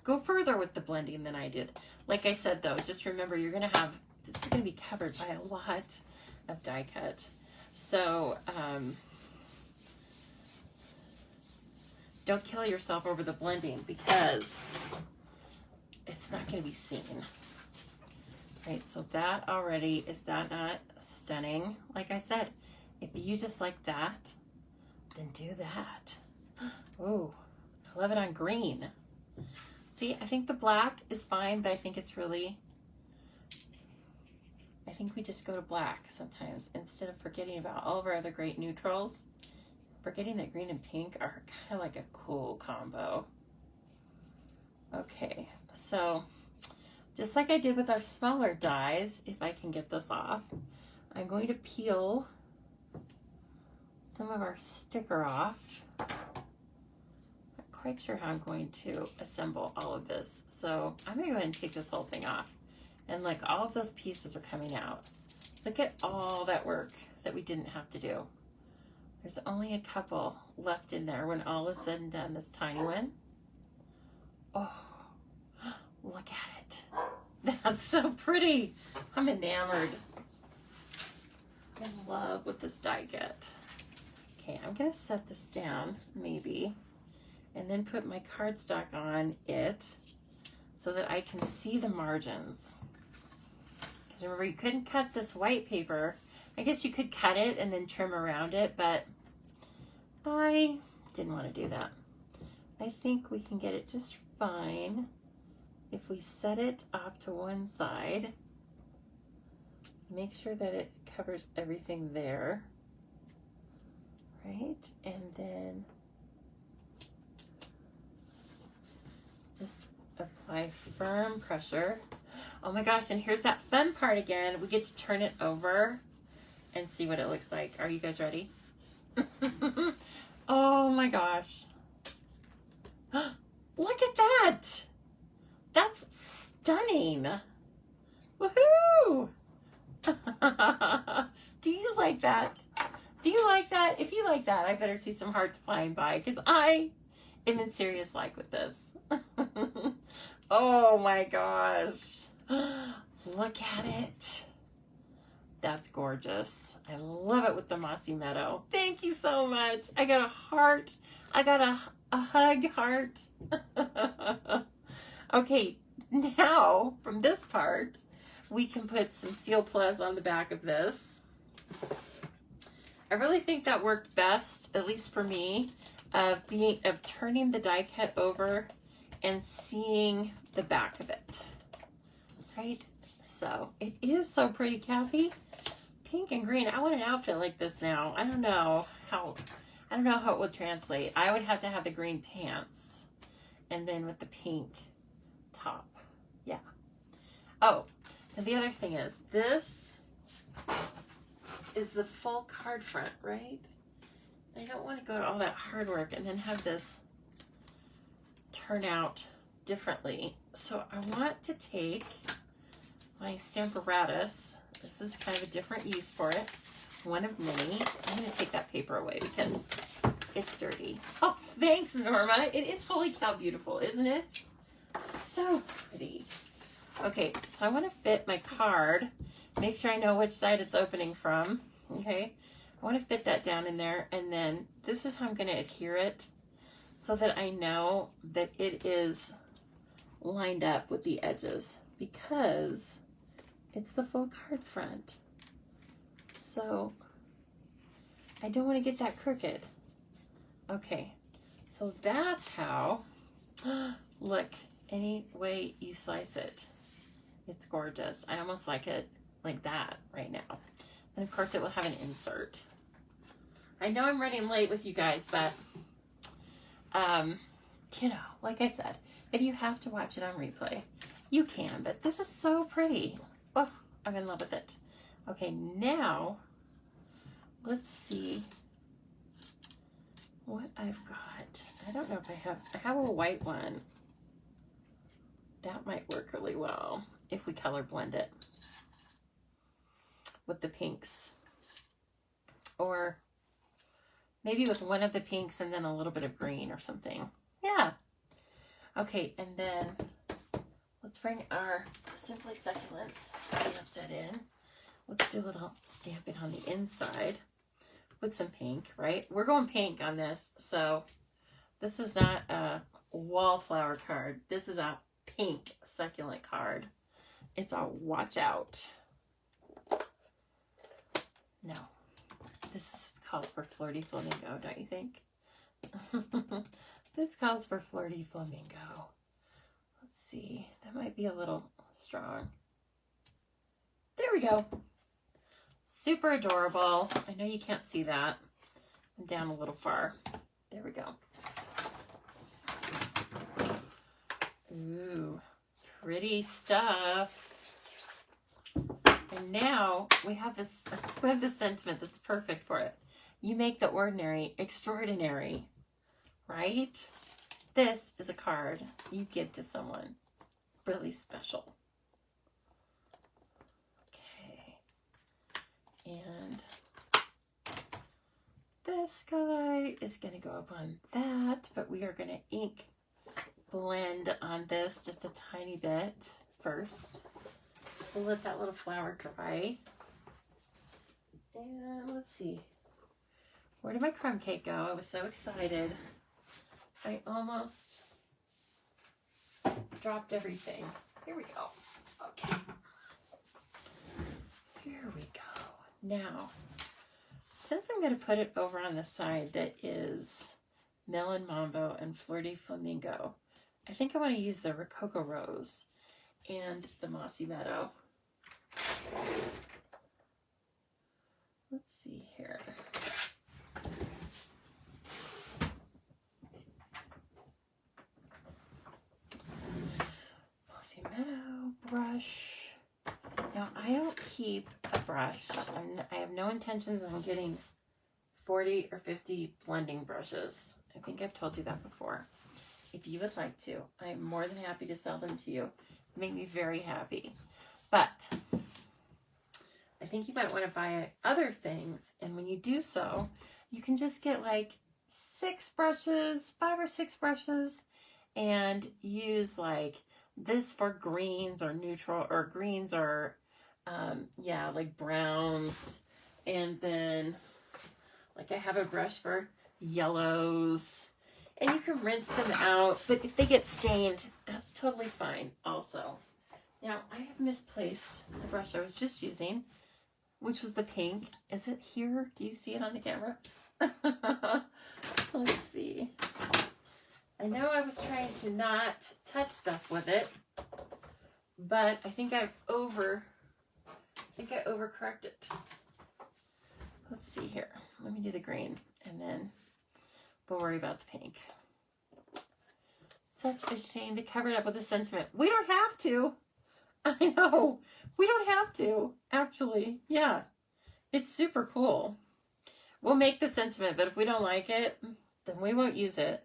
go further with the blending than I did. Like I said though, just remember you're gonna have, this is gonna be covered by a lot of die cut. So don't kill yourself over the blending because it's not gonna be seen. Right, so that already, is that not stunning? Like I said, if you just like that, then do that. Oh, I love it on green. See, I think the black is fine, but I think it's really, I think we just go to black sometimes instead of forgetting about all of our other great neutrals. Forgetting that green and pink are kind of like a cool combo. Okay, so just like I did with our smaller dies, if I can get this off, I'm going to peel some of our sticker off. Not quite sure how I'm going to assemble all of this. So I'm gonna go ahead and take this whole thing off. And like all of those pieces are coming out. Look at all that work that we didn't have to do. There's only a couple left in there when all is said and done, this tiny one. Oh, look at it. That's so pretty. I'm enamored. I'm in love with this die cut. Okay, I'm gonna set this down, maybe, and then put my cardstock on it so that I can see the margins. Because remember, you couldn't cut this white paper. I guess you could cut it and then trim around it, but I didn't want to do that. I think we can get it just fine if we set it off to one side. Make sure that it covers everything there, right? And then just apply firm pressure. Oh my gosh, and here's that fun part again. We get to turn it over and see what it looks like. Are you guys ready? Look at that. That's stunning. Woohoo! Do you like that? Do you like that? If you like that, I better see some hearts flying by, because I am in serious like with this. Oh my gosh. Look at it. That's gorgeous. I love it with the mossy meadow. Thank you so much. I got a heart. I got a hug heart. Okay, now from this part, we can put some seal plus on the back of this. I really think that worked best, at least for me, of turning the die cut over and seeing the back of it. Right? So it is so pretty, Kathy. Pink and green. I want an outfit like this now. I don't know how it would translate. I would have to have the green pants and then with the pink top. Yeah. Oh, and the other thing is, this is the full card front, right? I don't want to go to all that hard work and then have this turn out differently. So I want to take my Stamparatus. This is kind of a different use for it. One of many. I'm going to take that paper away because it's dirty. Oh, thanks, Norma. It is holy cow beautiful, isn't it? So pretty. Okay, so I want to fit my card. Make sure I know which side it's opening from. Okay, I want to fit that down in there, and then this is how I'm going to adhere it so that I know that it is lined up with the edges, because it's the full card front. So I don't want to get that crooked. Okay, so that's how, look, any way you slice it, it's gorgeous. I almost like it like that right now. And of course it will have an insert. I know I'm running late with you guys, but you know, like I said, if you have to watch it on replay, you can, but this is so pretty. Oh, I'm in love with it. Okay, now let's see what I've got. I don't know if I have a white one. That might work really well if we color blend it with the pinks, or maybe with one of the pinks and then a little bit of green or something. Yeah. Okay, and then let's bring our Simply Succulents stamp set in. Let's do a little stamping on the inside with some pink, right? We're going pink on this, so this is not a wallflower card. This is a pink succulent card. It's a watch out. No, this calls for Flirty Flamingo, don't you think? This calls for Flirty Flamingo. Let's see, that might be a little strong. There we go. Super adorable. I know you can't see that. I'm down a little far. There we go. Ooh, pretty stuff. And now we have this sentiment that's perfect for it. You make the ordinary extraordinary, right? This is a card you give to someone really special. Okay. And this guy is going to go up on that, but we are going to ink blend on this just a tiny bit first. We'll let that little flower dry. And let's see. Where did my crumb cake go? I was so excited. I almost dropped everything. Here we go. Okay. Here we go. Now, since I'm going to put it over on the side that is Melon Mambo and Flirty Flamingo, I think I want to use the Rococo Rose and the Mossy Meadow. Let's see here. Mossy Meadow brush. Now, I don't keep a brush. I have no intentions on getting 40 or 50 blending brushes. I think I've told you that before. if you would like to. I'm more than happy to sell them to you. Make me very happy. But I think you might want to buy other things. And when you do so, you can just get like 6 brushes, 5 or 6 brushes, and use like this for greens or neutral, or greens or, yeah, like browns. And then like I have a brush for yellows. And you can rinse them out, but if they get stained, that's totally fine also. Now, I have misplaced the brush I was just using, which was the pink. Is it here? Do you see it on the camera? Let's see. I know I was trying to not touch stuff with it, but I think I overcorrected. Let's see here. Let me do the green, and then we'll worry about the pink. Such a shame to cover it up with a sentiment. We don't have to. I know. We don't have to, actually. Yeah. It's super cool. We'll make the sentiment, but if we don't like it, then we won't use it.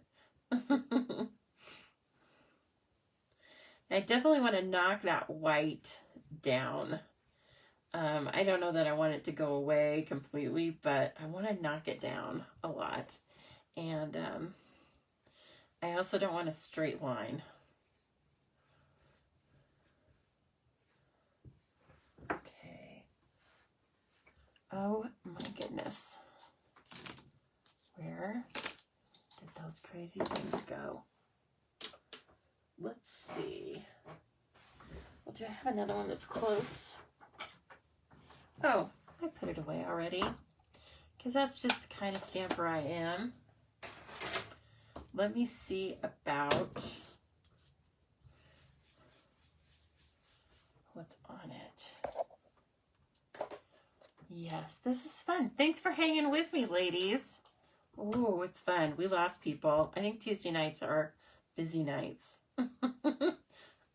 I definitely want to knock that white down. I don't know that I want it to go away completely, but I want to knock it down a lot. And I also don't want a straight line. Okay. Oh my goodness. Where did those crazy things go? Let's see. Well, do I have another one that's close? Oh, I put it away already. Because that's just the kind of stamper I am. Let me see about what's on it. Yes, this is fun. Thanks for hanging with me, ladies. Oh, it's fun. We lost people. I think Tuesday nights are busy nights.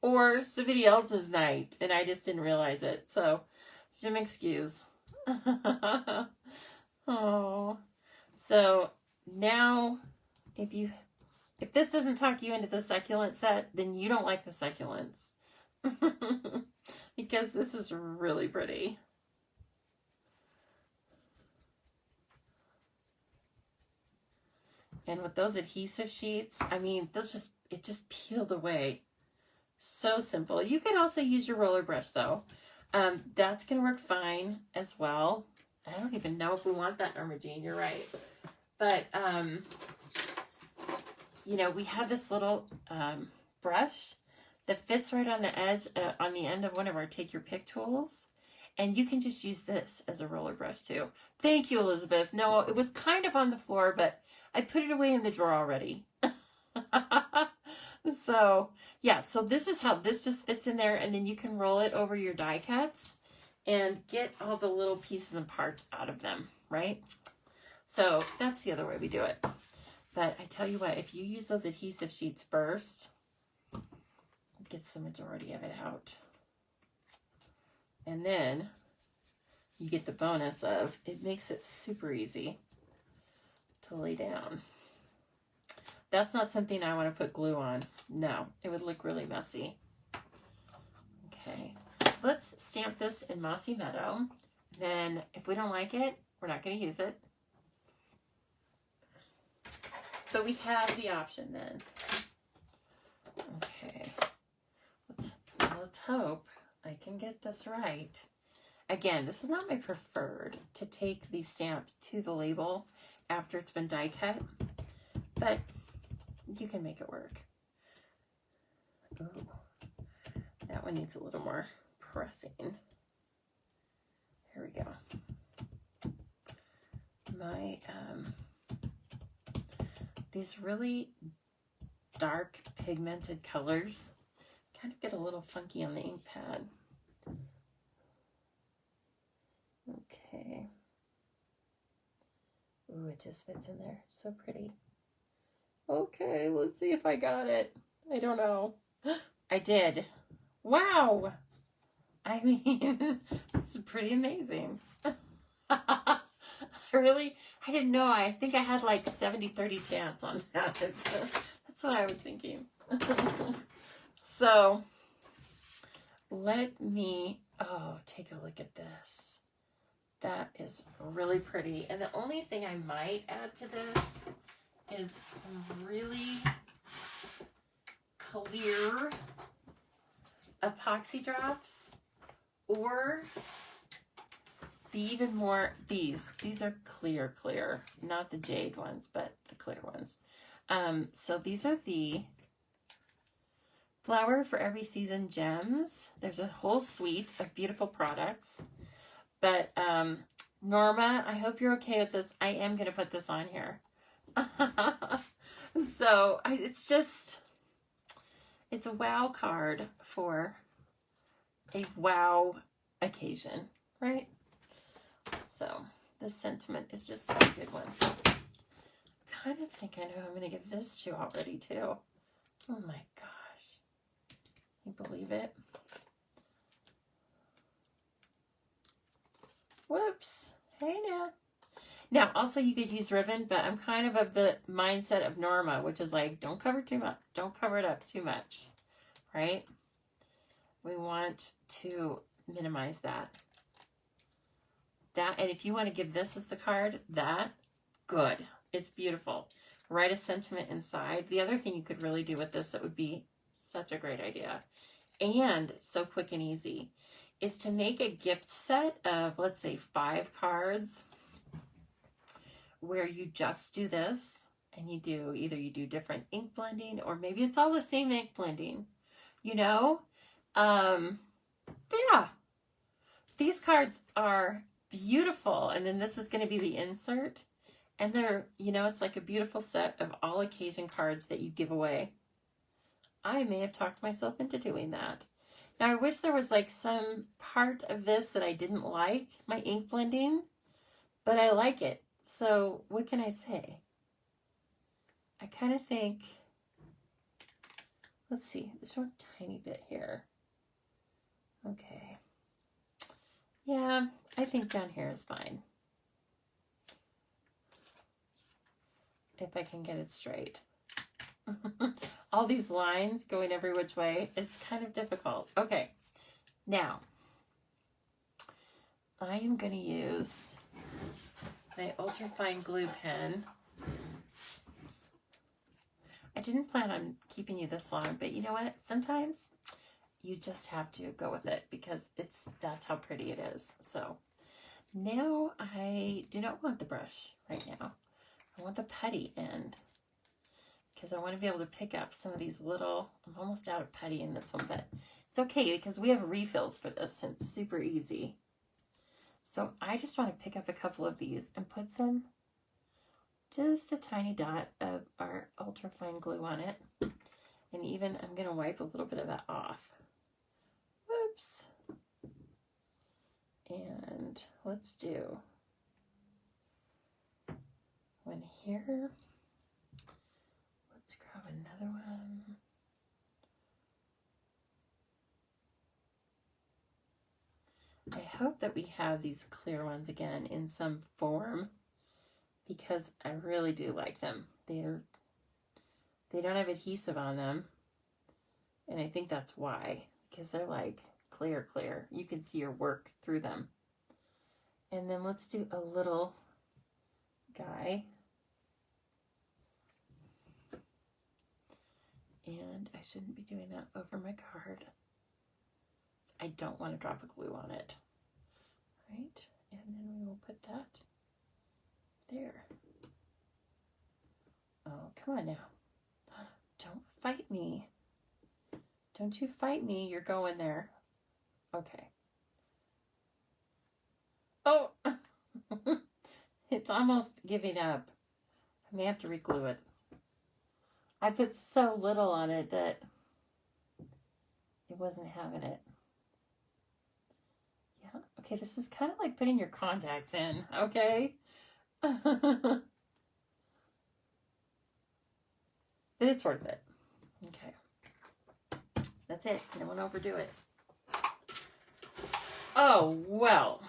Or somebody else's night, and I just didn't realize it. So, je m'excuse. Oh. So, now, if this doesn't talk you into the succulent set, then you don't like the succulents. Because this is really pretty. And with those adhesive sheets, I mean, it just peeled away. So simple. You could also use your roller brush though. That's going to work fine as well. I don't even know if we want that, Norma Jean. You're right. But, you know, we have this little brush that fits right on the edge, on the end of one of our Take Your Pick tools. And you can just use this as a roller brush too. Thank you, Elizabeth. No, it was kind of on the floor, but I put it away in the drawer already. So, yeah, so this is how this just fits in there. And then you can roll it over your die cuts and get all the little pieces and parts out of them, right? So that's the other way we do it. But I tell you what, if you use those adhesive sheets first, it gets the majority of it out. And then you get the bonus of, it makes it super easy to lay down. That's not something I want to put glue on. No, it would look really messy. Okay, let's stamp this in Mossy Meadow. Then if we don't like it, we're not going to use it. But we have the option then. Okay, let's hope I can get this right. Again, this is not my preferred to take the stamp to the label after it's been die cut, but you can make it work. Ooh, that one needs a little more pressing. Here we go. My, these really dark pigmented colors kind of get a little funky on the ink pad. Okay. Ooh, it just fits in there. So pretty. Okay, let's see if I got it. I don't know. I did. Wow. I mean, it's pretty amazing. I didn't know. I think I had like 70-30 chance on that. That's That's what I was thinking. So let me, oh, take a look at this. That is really pretty. And the only thing I might add to this is some really clear epoxy drops, or the even more, these are clear, not the jade ones, but the clear ones. So these are the Flower for Every Season gems. There's a whole suite of beautiful products. But Norma, I hope you're okay with this. I am going to put this on here. So it's a wow card for a wow occasion, right? So this sentiment is just a good one. Kind of think I know who I'm going to give this to already too. Oh my gosh. Can you believe it? Whoops. Hey now. Now, also you could use ribbon, but I'm kind of the mindset of Norma, which is like, don't cover too much. Don't cover it up too much, right? We want to minimize that. And if you want to give this as the card, good. It's beautiful. Write a sentiment inside. The other thing you could really do with this that would be such a great idea, and so quick and easy, is to make a gift set of, let's say, 5 cards where you just do this, and you do different ink blending, or maybe it's all the same ink blending, you know? Yeah. These cards are beautiful, and then this is going to be the insert, and they're, it's like a beautiful set of all occasion cards that you give away. I may have talked myself into doing that. Now, I wish there was like some part of this that I didn't like, my ink blending, but I like it. So what can I say? I kind of think, let's see, there's one tiny bit here. Okay. Yeah, I think down here is fine. If I can get it straight. All these lines going every which way, it's kind of difficult. Okay, now I am going to use my ultrafine glue pen. I didn't plan on keeping you this long, but you know what? Sometimes you just have to go with it because that's how pretty it is. So now I do not want the brush right now. I want the putty end, because I want to be able to pick up some of these little, I'm almost out of putty in this one, but it's okay because we have refills for this and it's super easy. So I just want to pick up a couple of these and put just a tiny dot of our ultrafine glue on it. And even I'm going to wipe a little bit of that off. Whoops. And let's do one here. Let's grab another one. I hope that we have these clear ones again in some form, because I really do like them. They don't have adhesive on them, and I think that's why, because they're like clear. You can see your work through them. And then let's do a little guy. And I shouldn't be doing that over my card. I don't want to drop a glue on it. Right? And then we will put that there. Oh, come on now. Don't fight me. Don't you fight me. You're going there. Okay. Oh! It's almost giving up. I may have to re-glue it. I put so little on it that it wasn't having it. Yeah, okay, this is kind of like putting your contacts in, okay? But it's worth it. Okay. That's it. I don't want to overdo it. Oh, well.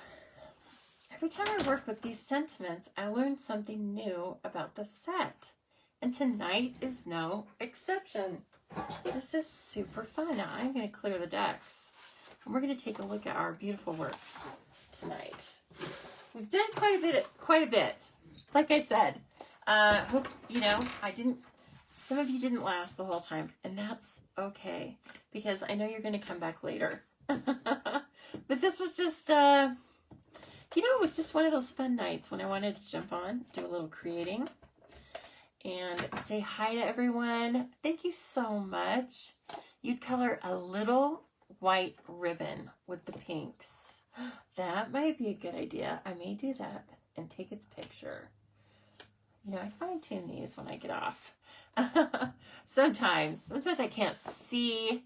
Every time I work with these sentiments, I learn something new about the set. And tonight is no exception. This is super fun. Now I'm going to clear the decks. And we're going to take a look at our beautiful work tonight. We've done quite a bit. Like I said, hope, you know, some of you didn't last the whole time, and that's okay, because I know you're going to come back later. But this was just, you know, it was just one of those fun nights when I wanted to jump on, do a little creating, and say hi to everyone. Thank you so much. You'd color a little white ribbon with the pinks. That might be a good idea. I may do that and take its picture. You know, I fine-tune these when I get off. Sometimes I can't see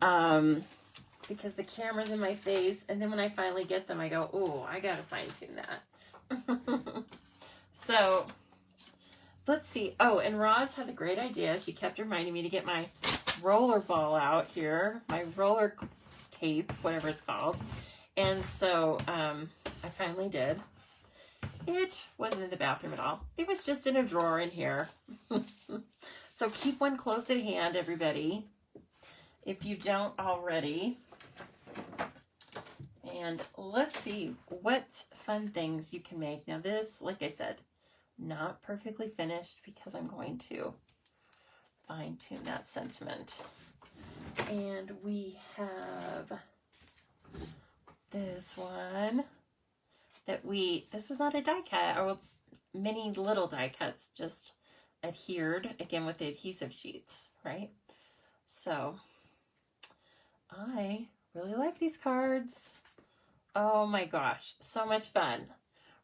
because the camera's in my face, and then when I finally get them, I go, oh, I gotta fine-tune that. So let's see. Oh, and Roz had a great idea. She kept reminding me to get my roller ball out here, my roller tape, whatever it's called. And so I finally did. It wasn't in the bathroom at all. It was just in a drawer in here. So keep one close at hand, everybody, if you don't already. And let's see what fun things you can make. Now this, like I said, not perfectly finished because I'm going to fine-tune that sentiment. And we have this one that this is not a die cut, or it's many little die cuts just adhered, again, with the adhesive sheets, right? So I really like these cards. Oh my gosh, so much fun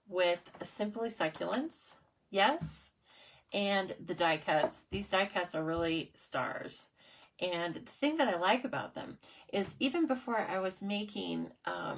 with Simply Succulents, yes, and the die cuts. These die cuts are really stars. And the thing that I like about them is even before I was making, let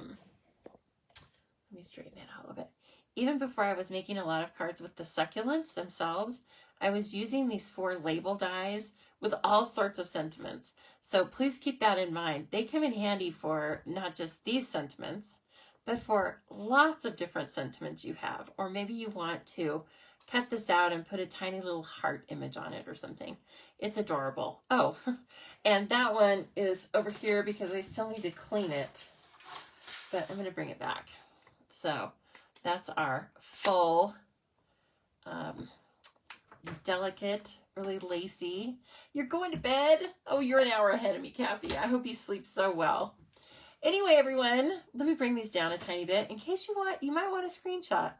me straighten it out a little bit. Even before I was making a lot of cards with the succulents themselves, I was using these 4 label dies with all sorts of sentiments. So please keep that in mind. They come in handy for not just these sentiments, but for lots of different sentiments you have. Or maybe you want to cut this out and put a tiny little heart image on it or something. It's adorable. Oh, and that one is over here because I still need to clean it, but I'm going to bring it back. So that's our full, delicate, really lacy. You're going to bed? Oh, you're an hour ahead of me, Kathy. I hope you sleep so well. Anyway, everyone, let me bring these down a tiny bit in case you might want a screenshot.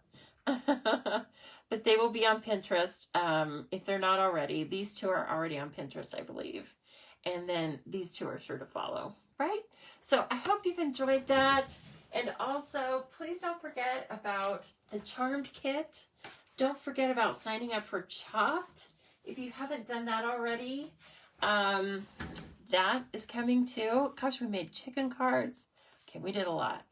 But they will be on Pinterest if they're not already. These 2 are already on Pinterest, I believe. And then these 2 are sure to follow, right? So I hope you've enjoyed that. And also, please don't forget about the Charmed Kit. Don't forget about signing up for Chopped if you haven't done that already. That is coming too. Gosh, we made chicken cards. Okay, we did a lot.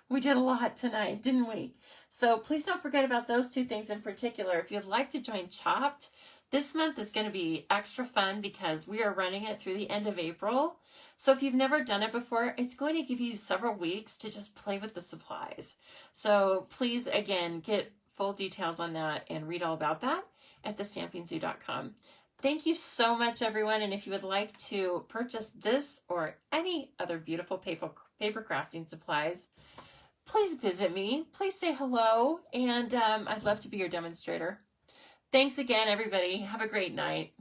We did a lot tonight, didn't we? So please don't forget about those 2 things in particular. If you'd like to join Chopped, this month is going to be extra fun because we are running it through the end of April. So if you've never done it before, it's going to give you several weeks to just play with the supplies. So please, again, get full details on that and read all about that at thestampingsoo.com. Thank you so much, everyone. And if you would like to purchase this or any other beautiful paper crafting supplies, please visit me. Please say hello. And I'd love to be your demonstrator. Thanks again, everybody. Have a great night.